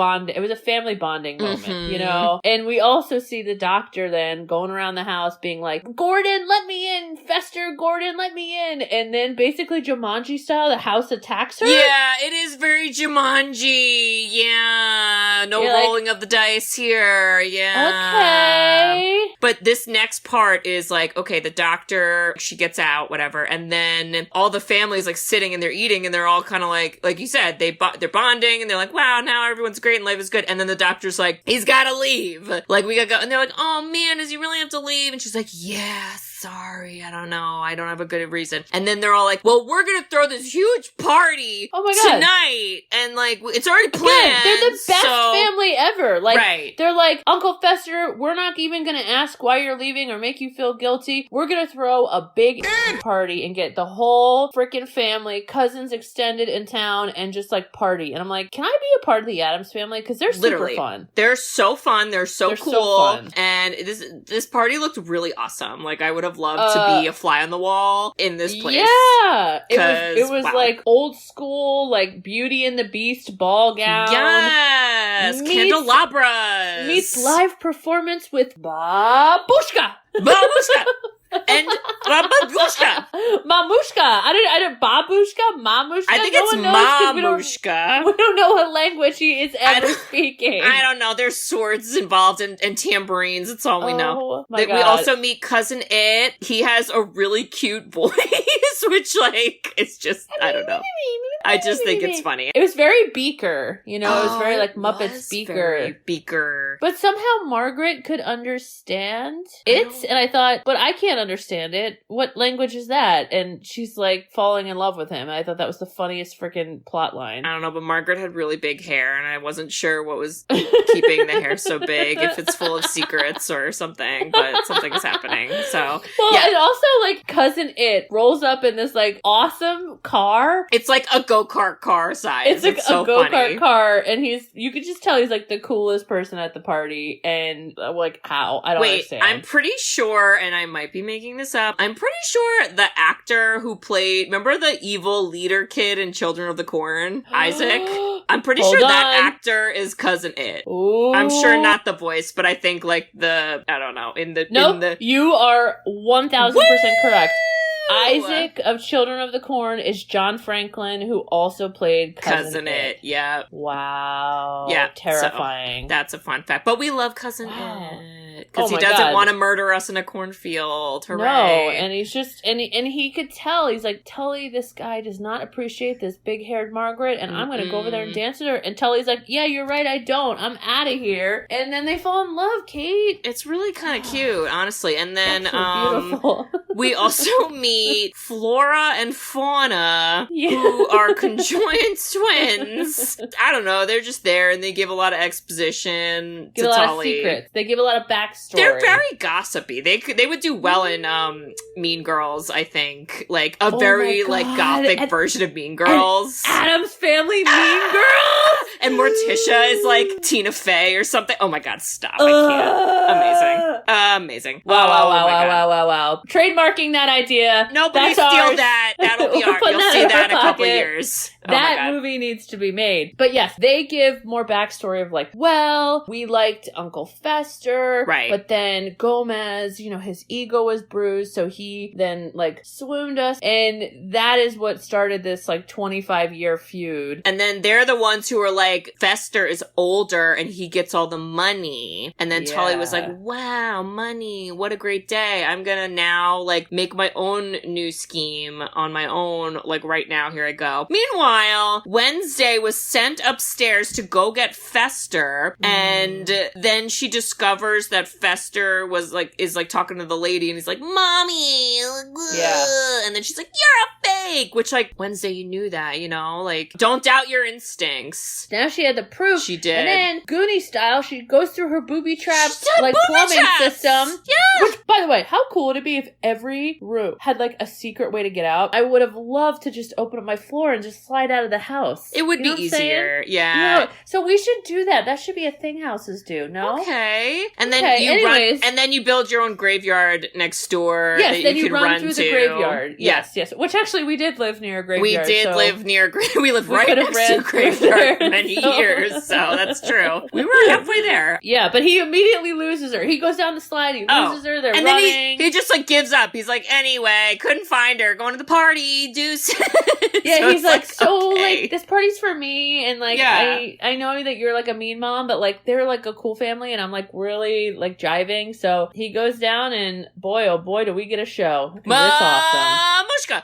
family bonding moment, you know? And we also see the doctor then going around the house being like, Gordon, let me in! Fester, Gordon, let me in! And then basically Jumanji style, the house attacks her? Yeah, it is very Jumanji. Yeah, no rolling of the dice here. Yeah. Okay. But this next part is like, okay, the doctor, she gets out, whatever, and then all the family's like sitting and they're eating, and they're all kind of like you said, they're bonding, and they're like, wow, now everyone's great and life is good. And then the doctor's like, he's gotta leave, like, we gotta go. And they're like, oh man, does he really have to leave? And she's like, yeah, sorry, I don't know, I don't have a good reason. And then they're all like, well, we're gonna throw this huge party tonight, and like, it's already planned. Again, they're the best family ever. Like, right. They're like, Uncle Fester, we're not even gonna ask why you're leaving or make you feel guilty. We're gonna throw a big party and get the whole freaking family, cousins extended in town, and just like party. And I'm like, can I be a part of the Addams Family? Because they're super fun. They're so fun. They're so cool. So fun. And this party looked really awesome. Like, I would have loved to be a fly on the wall in this place. Yeah. It was like old school, like Beauty and the Beast ball gown. Yes. Candelabras. Meets live performance with Babushka. Babushka. And Babushka. Mamushka. I don't Babushka? Mamushka? I think it's Mamushka. We don't know what language he is ever speaking. I don't know. There's swords involved and tambourines. That's all we know. My God. We also meet Cousin It. He has a really cute voice, which, like, it's just, I don't know. I just think it's funny. It was very Beaker, you know, it was very like Muppets Beaker. Very Beaker. But somehow Margaret could understand it, and I thought, but I can't understand it. What language is that? And she's like falling in love with him. I thought that was the funniest freaking plot line. I don't know, but Margaret had really big hair, and I wasn't sure what was keeping the hair so big, if it's full of secrets or something, but something is happening. So, well, and also like Cousin It rolls up in this like awesome car. It's like a go-kart car size. It's like so a go-kart funny. car, and you could just tell he's like the coolest person at the party, and like how? I don't understand. I'm pretty sure, and I might be making this up, I'm pretty sure the actor who played, remember the evil leader kid in Children of the Corn? Isaac? I'm pretty sure that actor is Cousin It. Ooh. I'm sure not the voice, but I think like I don't know, you are 1,000% correct. Isaac of Children of the Corn is John Franklin, who also played Cousin It. Yeah. Wow. Yeah. Terrifying. So, that's a fun fact. But we love Cousin It. Because he my doesn't God. want to murder us in a cornfield. Hooray. No, and he's just, and he could tell, he's like, Tully, this guy does not appreciate this big-haired Margaret, and I'm going to go over there and dance with her. And Tully's like, yeah, you're right, I don't. I'm out of here. And then they fall in love, Kate. It's really kind of cute, honestly. And then, beautiful. We also meet Flora and Fauna, who are conjoined twins. I don't know. They're just there, and they give a lot of exposition to Tully. Give a lot of secrets. They give a lot of backstory. They're very gossipy. They would do well in Mean Girls, I think. Like, a very, like, gothic version of Mean Girls. Addams Family Mean Girls! And Morticia is, like, Tina Fey or something. Oh my god, stop. I can't. Amazing. Wow. Trademarking that idea. Nobody steal that. That'll be ours. You'll see that in a couple years. That movie needs to be made. But yes, they give more backstory of like, well, we liked Uncle Fester. Right. But then Gomez, you know, his ego was bruised. So he then like swooned us. And that is what started this like 25-year feud. And then they're the ones who are like, Fester is older and he gets all the money. And then Tully was like, wow, money. What a great day. I'm gonna now like make my own new scheme on my own. Like right now, here I go. Meanwhile, Wednesday was sent upstairs to go get Fester. And then she discovers that Fester is talking to the lady and he's like, Mommy. Yeah. And then she's like, you're a fake. Which like, Wednesday, you knew that, you know? Like, don't doubt your instincts. Now she had the proof. She did. And then, Goonie style, she goes through her booby trap, like, plumbing system. Yeah! Which, by the way, how cool would it be if every room had, like, a secret way to get out? I would have loved to just open up my floor and just slide out of the house. It would be easier. Yeah. You know, so we should do that. That should be a thing houses do, no? Okay. And then you build your own graveyard next door. Yes, that then you can run through to. the graveyard. Yes. Which actually we did live near a graveyard. We did live near we lived right next to a graveyard for many years, so that's true. We were halfway there. Yeah, but he immediately loses her. He goes down the slide, he loses her, they're and running. Then he just like gives up. He's like, anyway, couldn't find her, going to the party, deuce. Yeah, so he's like, this party's for me, and like, yeah. I know that you're like a mean mom, but like, they're like a cool family, and I'm like really like jiving, so he goes down, and boy, oh boy, do we get a show. It's awesome.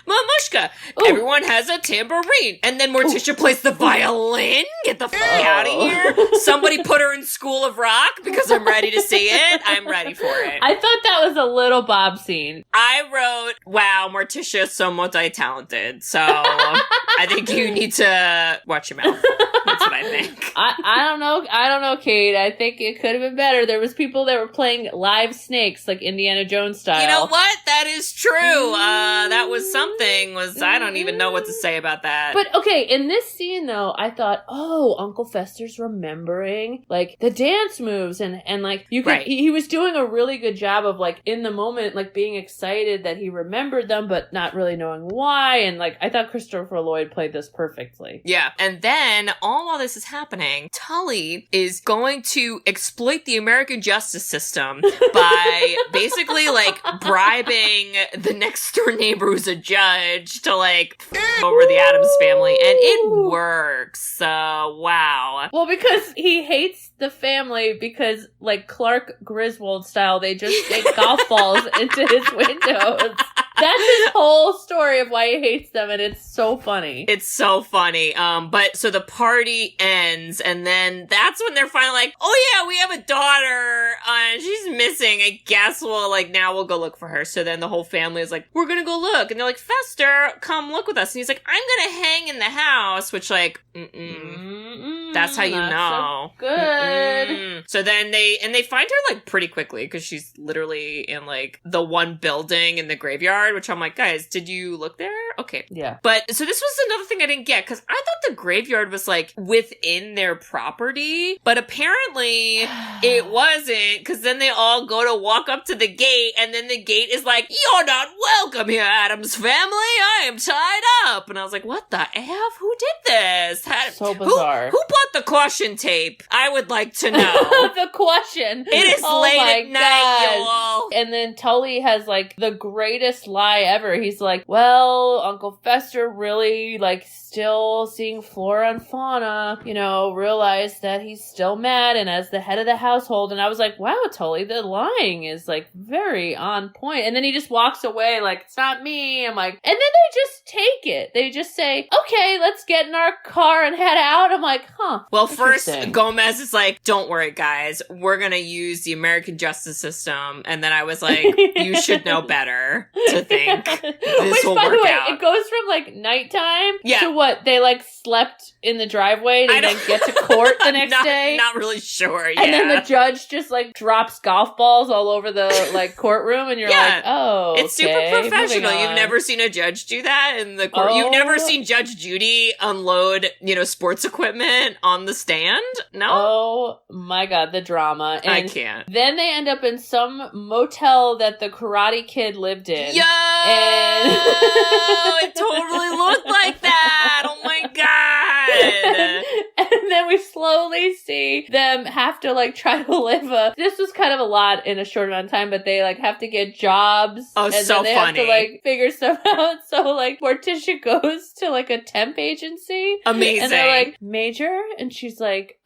Mamushka. Everyone has a tambourine. And then Morticia plays the violin. Get the fuck out of here. Somebody put her in School of Rock because I'm ready to see it. I'm ready for it. I thought that was a little Bob scene. I wrote, wow, Morticia is so multi-talented. So I think you need to watch your mouth. That's what I think. I don't know, Kate. I think it could have been better. There was people that were playing live snakes, like Indiana Jones style. You know what? That is true. That was something. I don't even know what to say about that. But okay, in this scene though, I thought, oh, Uncle Fester's remembering like the dance moves and like you could. Right. He was doing a really good job of like in the moment, like being excited that he remembered them, but not really knowing why. And like I thought Christopher Lloyd played this perfectly. Yeah, and then all while this is happening, Tully is going to exploit the American justice system by basically like bribing the next door neighbor who's a judge to like over the Addams family, and it works. Wow. Well, because he hates the family because like Clark Griswold style, they just take golf balls into his windows. That's his whole story of why he hates them, and it's so funny. It's so funny. But so the party ends, and then that's when they're finally like, oh yeah, we have a daughter, and she's missing. I guess now we'll go look for her. So then the whole family is like, we're gonna go look. And they're like, Fester, come look with us. And he's like, I'm gonna hang in the house, which like, that's how you know. So good. So then they find her like pretty quickly, because she's literally in like the one building in the graveyard. Which I'm like, guys, did you look there? Okay. Yeah. But so this was another thing I didn't get, because I thought the graveyard was like within their property, but apparently it wasn't, because then they all go to walk up to the gate, and then the gate is like, you're not welcome here, Addams family. I am tied up. And I was like, what the F? Who did this? So bizarre. Who bought the caution tape? I would like to know. The caution. It is late at night, y'all. And then Tully has like the greatest lie ever. He's like, well, Uncle Fester really like still seeing Flora and Fauna, realized that he's still mad and as the head of the household. And I was like, wow, Tully, the lying is like very on point. And then he just walks away like, it's not me. I'm like, and then they just take it. They just say, okay, let's get in our car and head out. I'm like, huh, Well, first, Gomez is like, don't worry, guys. We're going to use the American justice system. And then I was like, you should know better to think this will work out. It goes from, like, nighttime to what? They, like, slept in the driveway to then get to court the next day? Not really sure, And then the judge just, like, drops golf balls all over the, like, courtroom. And you're like, oh, it's super professional. You've never seen a judge do that in the court. You've never seen Judge Judy unload, sports equipment on the stand? No? Oh, my God, the drama. And I can't. Then they end up in some motel that the Karate Kid lived in. Yo! And it totally looked like that! Oh my God! And then we slowly see them have to, like, try to live this was kind of a lot in a short amount of time, but they, like, have to get jobs. Oh, and so then they funny. have to, like, figure stuff out. So, like, Morticia goes to, like, a temp agency. Amazing. And they're like, Major? And she's like,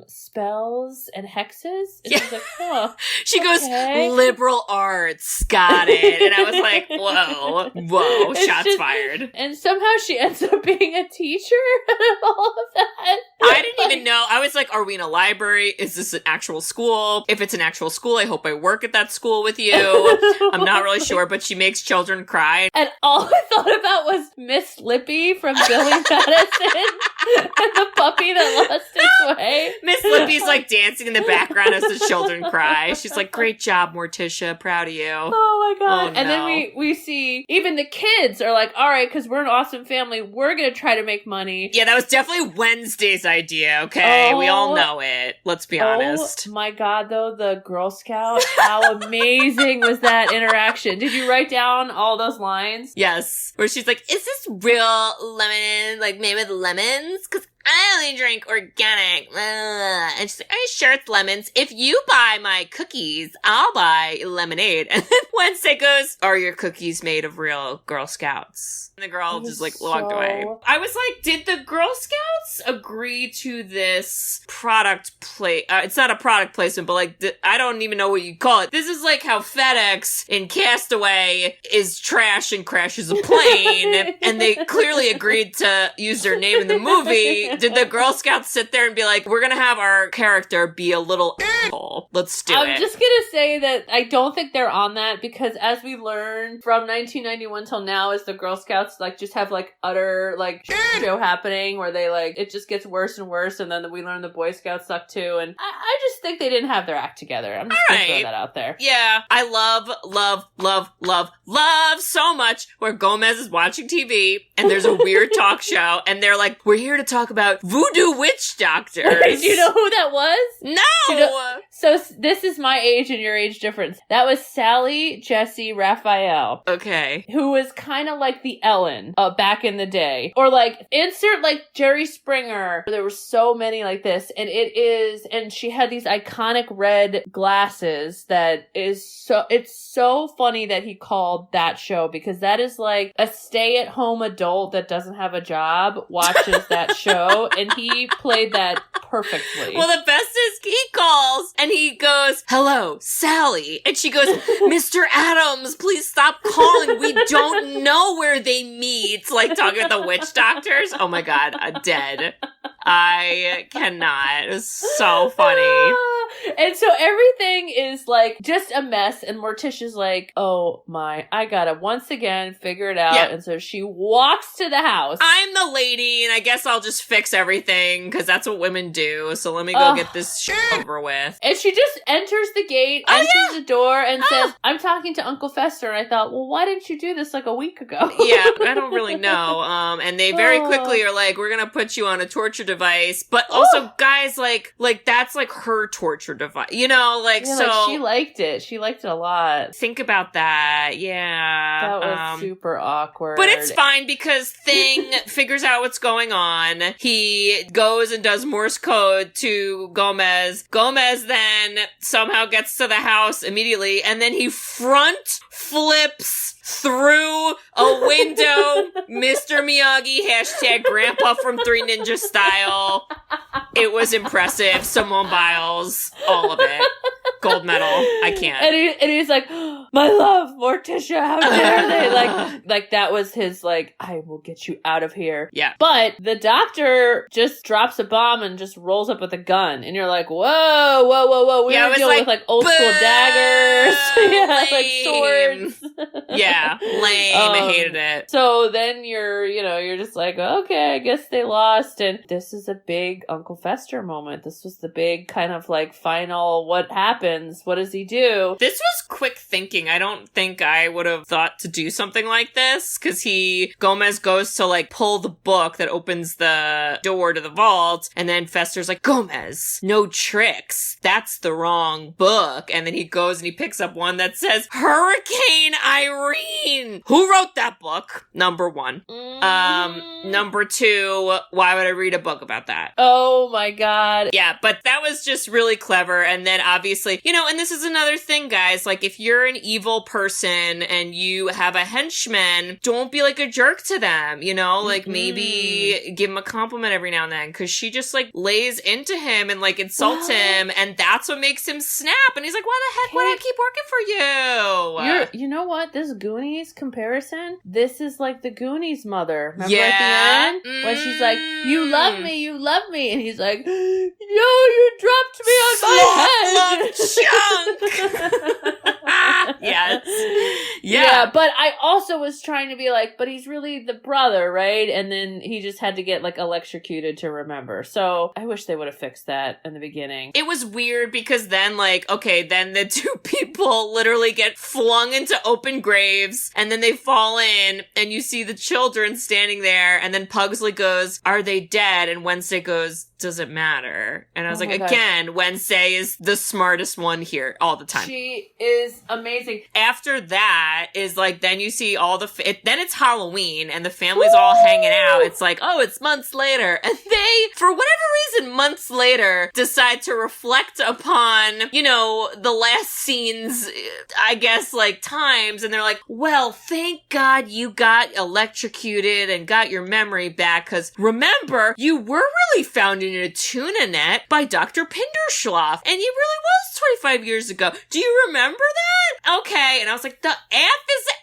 spells and hexes? And she's like, oh. She goes, liberal arts. Got it. And I was like, whoa, shots fired. And somehow she ends up being a teacher out of all of that. I didn't even know. I was like, are we in a library? Is this an actual school? If it's an actual school, I hope I work at that school with you. I'm not really sure, but she makes children cry. And all I thought about was Miss Lippy from Billy Madison and the puppy that lost its way. Miss Lippy's like dancing in the background as the children cry. She's like, great job, Morticia. Proud of you. Oh my God. Oh, and then we see even the kids are like, all right, because we're an awesome family. We're going to try to make money. Yeah, that was definitely Wednesday's idea, okay? We all know it. Let's be honest. Oh my God, though, the Girl Scout, how amazing was that interaction? Did you write down all those lines? Yes. Where she's like, is this real lemonade, like made with lemons? Because I only drink organic. And she's like, are you sure it's lemons? If you buy my cookies, I'll buy lemonade. And then Wednesday goes, are your cookies made of real Girl Scouts? And the girl just like walked away. I was like, did the Girl Scouts agree to this product it's not a product placement, but like, I don't even know what you call it. This is like how FedEx in Castaway is trash and crashes a plane. And they clearly agreed to use their name in the movie. Did the Girl Scouts sit there and be like, we're gonna have our character be a little asshole. Let's do it. I'm just gonna say that I don't think they're on that because as we learned from 1991 till now is the Girl Scouts like just have like utter like show happening where they like, it just gets worse and worse and then we learn the Boy Scouts suck too and I just think they didn't have their act together. I'm just gonna throw that out there. Yeah. I love so much where Gomez is watching TV and there's a weird talk show and they're like, we're here to talk about voodoo witch doctors. Do you know who that was? No! So this is my age and your age difference. That was Sally Jesse Raphael. Okay. Who was kind of like the Ellen back in the day. Or like, insert like Jerry Springer. There were so many like this. And she had these iconic red glasses that it's so funny that he called that show because that is like a stay-at-home adult that doesn't have a job watches that show and he played that perfectly. Well, the best is he calls and he goes, hello, Sally. And she goes, Mr. Addams, please stop calling. We don't know where they meet. Like talking about the witch doctors. Oh my God, dead. I cannot. It was so funny. And so everything is like just a mess. And Morticia's like, oh my, I gotta once again figure it out. Yeah. And so she walks to the house. I'm the lady and I guess I'll just fix everything because that's what women do. So let me go get this shit over with. And she just enters the gate, enters the door and says, I'm talking to Uncle Fester. And I thought, well, why didn't you do this like a week ago? Yeah, I don't really know. And they very quickly are like, we're going to put you on a torture device. But also, guys, like that's like her torture device. You know, like, yeah, so. Like she liked it. She liked it a lot. Think about that. Yeah. That was super awkward. But it's fine because Thing figures out what's going on. He goes and does Morse code to Gomez. Gomez then somehow gets to the house immediately and then he front flips through a window, Mr. Miyagi, hashtag Grandpa from Three Ninjas style. It was impressive. Simone Biles, all of it. Gold medal. I can't. And he's like, my love, Morticia, how dare they? Like that was his, like, I will get you out of here. Yeah. But the doctor just drops a bomb and just rolls up with a gun. And you're like, whoa, whoa, whoa, whoa. We were dealing with like old school daggers. Yeah, like swords. Yeah, lame. I hated it. So then you're just like, okay, I guess they lost. And this is a big Uncle Fester moment. This was the big kind of like final, what happens? What does he do? This was quick thinking. I don't think I would have thought to do something like this, because Gomez goes to like pull the book that opens the door to the vault, and then Fester's like, Gomez, no tricks. That's the wrong book. And then he goes and he picks up one that says Hurricane Irene. Who wrote that book? Number one. Number two, why would I read a book about that? Oh my God. Yeah, but that was just really clever. And then obviously, and this is another thing, guys, like if you're an evil person and you have a henchman, don't be like a jerk to them, like maybe give him a compliment every now and then, because she just like lays into him and like insults him, and that's what makes him snap. And he's like, why the heck would I keep working for you? You know what? This Goonies comparison, this is like the Goonies mother. Remember Yeah. at the end? When she's like, you love me. And he's like, no, you dropped me on my head. Yes. Yeah, but I also was trying to be like, but he's really the brother, right? And then he just had to get like electrocuted to remember. So I wish they would have fixed that in the beginning. It was weird because then then the two people literally get flung into open graves, and then they fall in, and you see the children standing there, and then Pugsley goes, are they dead? And Wednesday goes, does it matter? And I was like, again, Wednesday is the smartest one here all the time. She is amazing. After that is like, then you see all then it's Halloween and the family's all hanging out. It's like, oh, it's months later. And they, for whatever reason, months later, decide to reflect upon, the last scenes, I guess, like times. And they're like, well, thank God you got electrocuted and got your memory back. Because remember, you were really found in a tuna net by Dr. Pinderschloff. And it really was 25 years ago. Do you remember that? Okay. And I was like,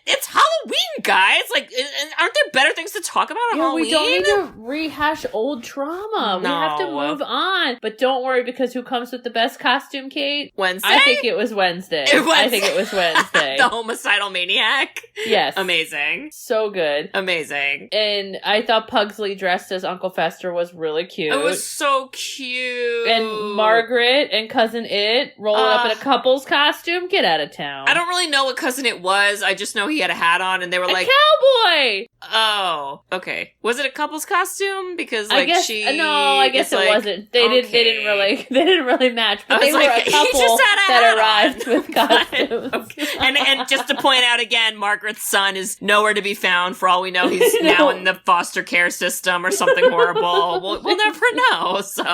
it's Halloween, guys. Like, aren't there better things to talk about on Halloween? We don't need to rehash old trauma. No. We have to move on. But don't worry, because who comes with the best costume, Kate? Wednesday? I think it was Wednesday. I think it was Wednesday. The homicidal maniac? Yes. Amazing. So good. Amazing. And I thought Pugsley dressed as Uncle Fester was really cute. It was so cute. And Margaret and Cousin It rolling up in a couple's costume. Get out of town. I don't really know what Cousin It was. I just know he had a hat on, and they were like, cowboy! Oh, okay. Was it a couple's costume? Because I guess it wasn't. They didn't really match. But they were a couple that arrived with costumes. Okay. And just to point out again, Margaret's son is nowhere to be found. For all we know, he's now in the foster care system or something horrible. We'll never know. So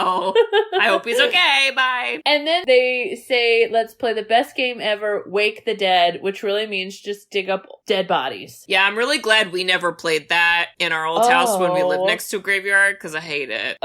I hope he's okay. Bye. And then they say, let's play the best game ever, Wake the Dead, which really means just dig up dead bodies. Yeah, I'm really glad we never played that in our old house when we lived next to a graveyard, because I hate it.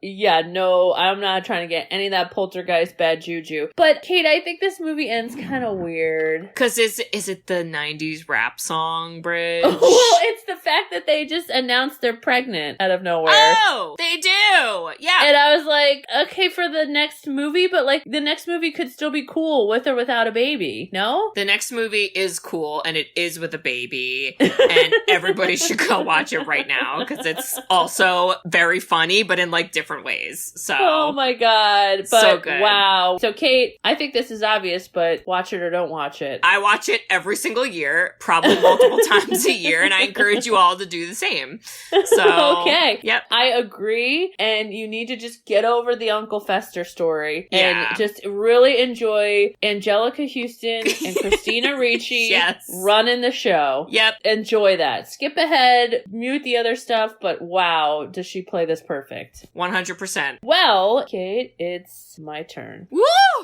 Yeah, no, I'm not trying to get any of that poltergeist bad juju. But Kate, I think this movie ends kind of weird. Because is it the 90s rap song, Bridge? Well, it's the fact that they just announced they're pregnant out of nowhere. Oh, they do! Yeah. And I was like, okay, for the next movie, but like the next movie could still be cool with or without a baby, no? The next movie is cool, and it is with a baby, and everybody should go watch it right now, because it's also very funny, but in like different ways. So, oh my God. But so good. Wow. So Kate, I think this is obvious, but watch it or don't watch it. I watch it every single year, probably multiple times a year, and I encourage you all to do the same. So, okay. Yep. I agree, and you need to just get over the Uncle Fester story and just really enjoy Angelica Houston and Christina Ricci running the show. Yep. Enjoy that. Skip ahead, mute the other stuff, but wow, does she play this perfect. 100%. Well, Kate, it's my turn. Woo!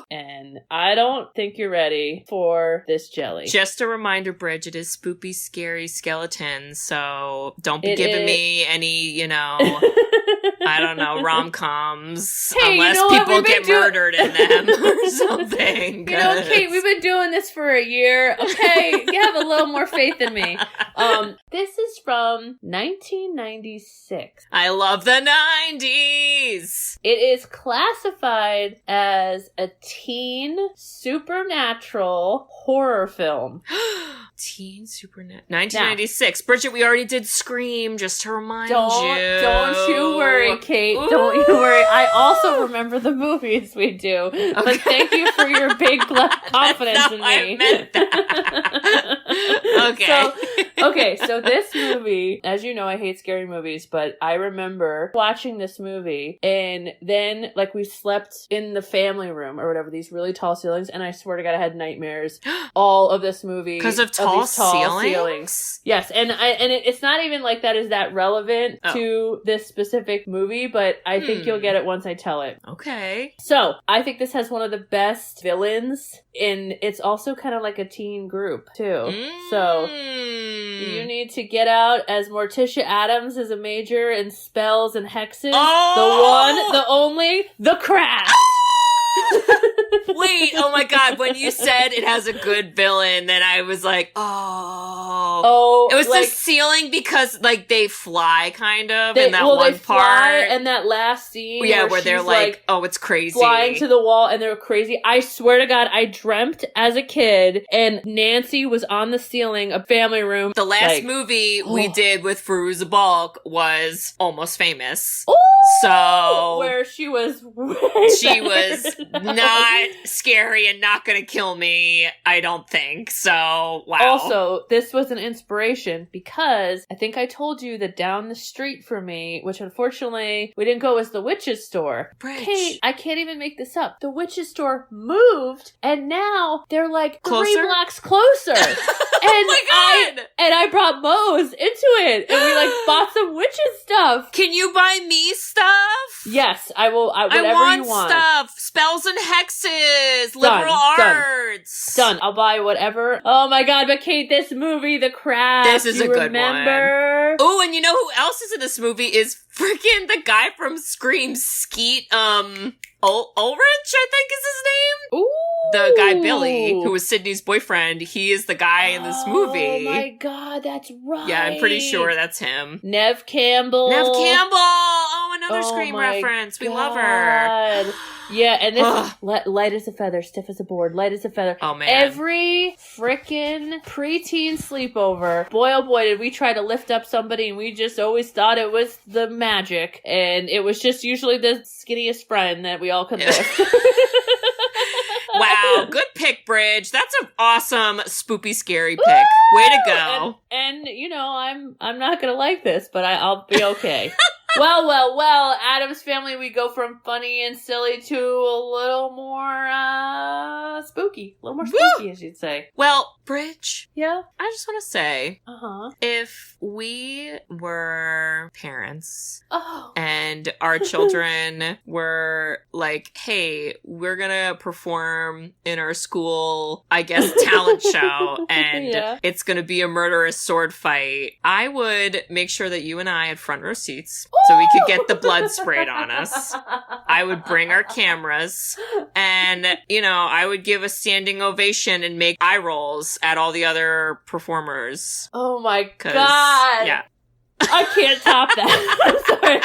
And I don't think you're ready for this jelly. Just a reminder, Bridget, it is spoopy, scary skeletons, so don't be giving me any, I I don't know, rom-coms. Hey, unless people get murdered in them or something. You know, Kate, we've been doing this for a year. Okay, you have a little more faith in me. This is from 1996. I love the 90s. It is classified as a teen supernatural horror film. Teen supernatural. 1996. Now, Bridget, we already did Scream, just to remind you. Don't you worry, Kate. Ooh. Don't you worry. I also remember the movies we do. Okay. But thank you for your big confidence in me. I meant that. So this movie, as you know, I hate scary movies, but I remember watching this movie, and then, like, we slept in the family room or whatever, these really tall ceilings, and I swear to God, I had nightmares all of this movie. Because of tall ceilings? Yes, and it's not even like that is that relevant to this specific movie, but I think you'll get it once I tell it. Okay. So, I think this has one of the best villains, and it's also kind of like a teen group, too. So, you need to get out as Morticia Addams is a major in spells and hexes. Oh! The one, the only, the Craft. Wait, oh my God, when you said it has a good villain, then I was like, it was like, the ceiling because, like, they fly, kind of, in that one they part. Fly, and that last scene where they're like, oh, it's crazy. Flying to the wall, and they're crazy. I swear to God, I dreamt as a kid, and Nancy was on the ceiling, a family room. The last movie we did with Fairuza Balk was Almost Famous. Ooh! So where she was not scary and not gonna kill me, I don't think. So, wow. Also, this was an inspiration because I think I told you that down the street from me, which unfortunately we didn't go, was the Witch's store. Bridge. Kate, I can't even make this up. The Witch's store moved, and now they're like closer? 3 blocks closer. Oh my God! I brought Moe's into it, and we like bought some witches stuff. Can you buy me stuff? Yes, I will. Whatever I want you want. Stuff. Spells and hexes. Liberal arts. Done. I'll buy whatever. Oh my God, but Kate, this movie, The Craft. This is a good one. Oh, and you know who else is in this movie is freaking the guy from Scream, Skeet, Ulrich, I think is his name. Ooh. The guy Billy, who was Sydney's boyfriend, he is the guy in this movie. Oh my God, that's right. Yeah, I'm pretty sure that's him. Nev Campbell. Oh, another Scream reference. We love her. Yeah, and this is light as a feather, stiff as a board, light as a feather. Oh, man. Every frickin' preteen sleepover, boy oh boy, did we try to lift up somebody, and we just always thought it was the magic, and it was just usually the skinniest friend that we all could lift. Wow, good pick, Bridge. That's an awesome, spoopy, scary pick. Way to go. And you know, I'm not gonna like this, but I'll be okay. Well, Addams Family, we go from funny and silly to a little more spooky. A little more spooky, as you'd say. Well, Bridge. Yeah? I just want to say, if we were parents and our children were like, hey, we're gonna perform in our school, I guess, talent show, and it's gonna be a murderous sword fight, I would make sure that you and I had front row seats. So we could get the blood sprayed on us. I would bring our cameras and, you know, I would give a standing ovation and make eye rolls at all the other performers. Oh my God. Yeah. I can't top that. I'm sorry.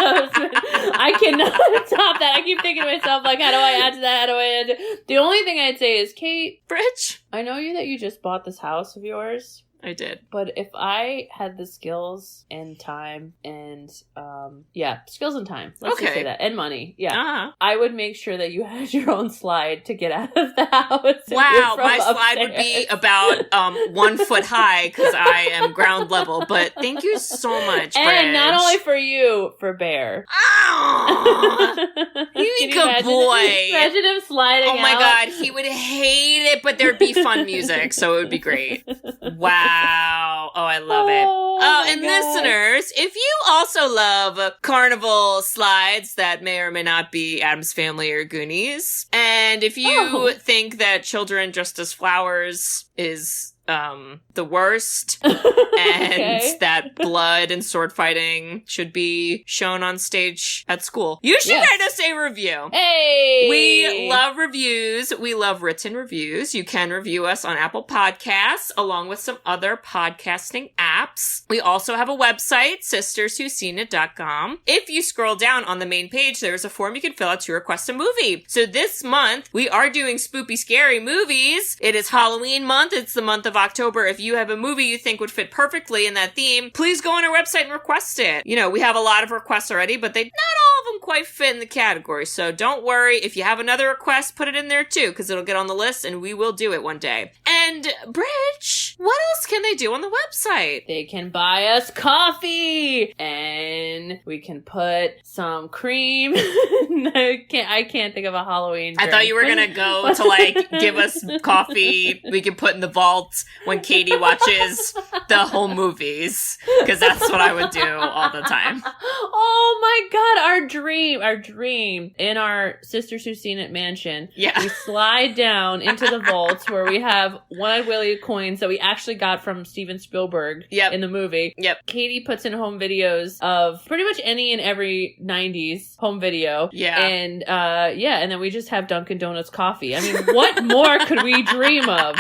I cannot top that. I keep thinking to myself, like, how do I add to that? How do I add to... The only thing I'd say is, Kate. Bridge. I know that you just bought this house of yours. I did. But if I had the skills and time and, skills and time. Let's just say that. And money. Yeah. I would make sure that you had your own slide to get out of the house. Wow. My slide would be about 1 foot high because I am ground level. But thank you so much, Bridge. And not only for you, for Bear. Oh, you good boy. Imagine him sliding out. Oh my God. He would hate it, but there'd be fun music. So it would be great. Wow. Oh, I love it. Oh, and listeners, if you also love carnival slides that may or may not be Addams Family or Goonies, and if you think that Children Just as Flowers is the worst, and that blood and sword fighting should be shown on stage at school. You should write us a review. Hey! We love reviews. We love written reviews. You can review us on Apple Podcasts, along with some other podcasting apps. We also have a website, sisterswhoseenit.com. If you scroll down on the main page, there's a form you can fill out to request a movie. So this month, we are doing spoopy, scary movies. It is Halloween month. It's the month of October. If you have a movie you think would fit perfectly in that theme, please go on our website and request it. You know, we have a lot of requests already, but not all of them quite fit in the category. So don't worry. If you have another request, put it in there too, because it'll get on the list and we will do it one day. And Bridge, what else can they do on the website? They can buy us coffee, and we can put some cream. I can't think of a Halloween drink. I thought you were gonna go to like give us coffee we can put in the vault when Katie watches the home movies, because that's what I would do all the time. Oh my god, our dream in our Sisters Who Seen It mansion. Yeah, we slide down into the vault where we have One-Eyed Willie coins that we actually got from Steven Spielberg in the movie. Yep. Katie puts in home videos of pretty much any and every 90s home video. Yeah. And and then we just have Dunkin' Donuts coffee. I mean, what more could we dream of?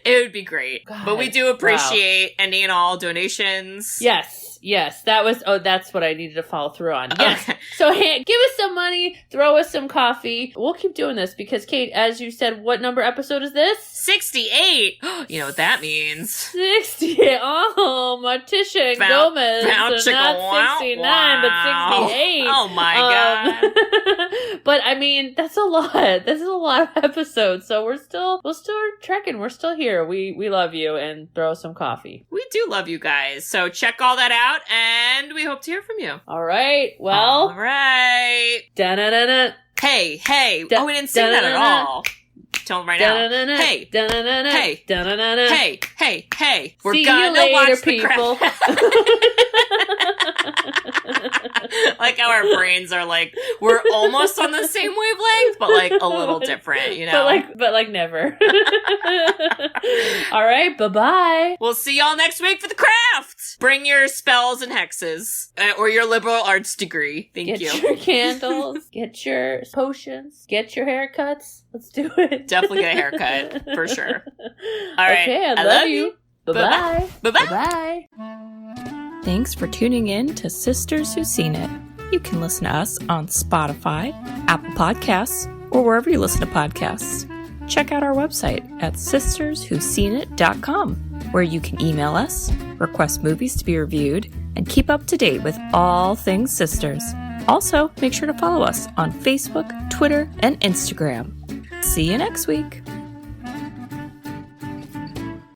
It would be great. God, but we do appreciate any and all donations. Yes, that's what I needed to follow through on. Yes. Okay. So hey, give us some money, throw us some coffee. We'll keep doing this because, Kate, as you said, what number episode is this? 68. You know what that means. 68. Oh, Morticia and Gomez. So not 69, but 68. Oh my god. But I mean, that's a lot. This is a lot of episodes. So we're still trekking. We're still here. We love you, and throw some coffee. We do love you guys. So check all that out, and we hope to hear from you. All right. Well. All right. Da-na-na-na. Hey. Oh, we didn't sing that at all. Tell them right now. Hey. Hey. We're See gonna you later, watch people. Like how our brains are like, we're almost on the same wavelength, but like a little different, you know? But like never. All right, bye-bye. We'll see y'all next week for the craft. Bring your spells and hexes, or your liberal arts degree. Thank you. Get your candles, get your potions, get your haircuts. Let's do it. Definitely get a haircut, for sure. All right. Okay, I love you. Bye-bye. Bye-bye. Bye-bye. Thanks for tuning in to Sisters Who Seen It. You can listen to us on Spotify, Apple Podcasts, or wherever you listen to podcasts. Check out our website at sisterswhoseenit.com, where you can email us, request movies to be reviewed, and keep up to date with all things sisters. Also, make sure to follow us on Facebook, Twitter, and Instagram. See you next week.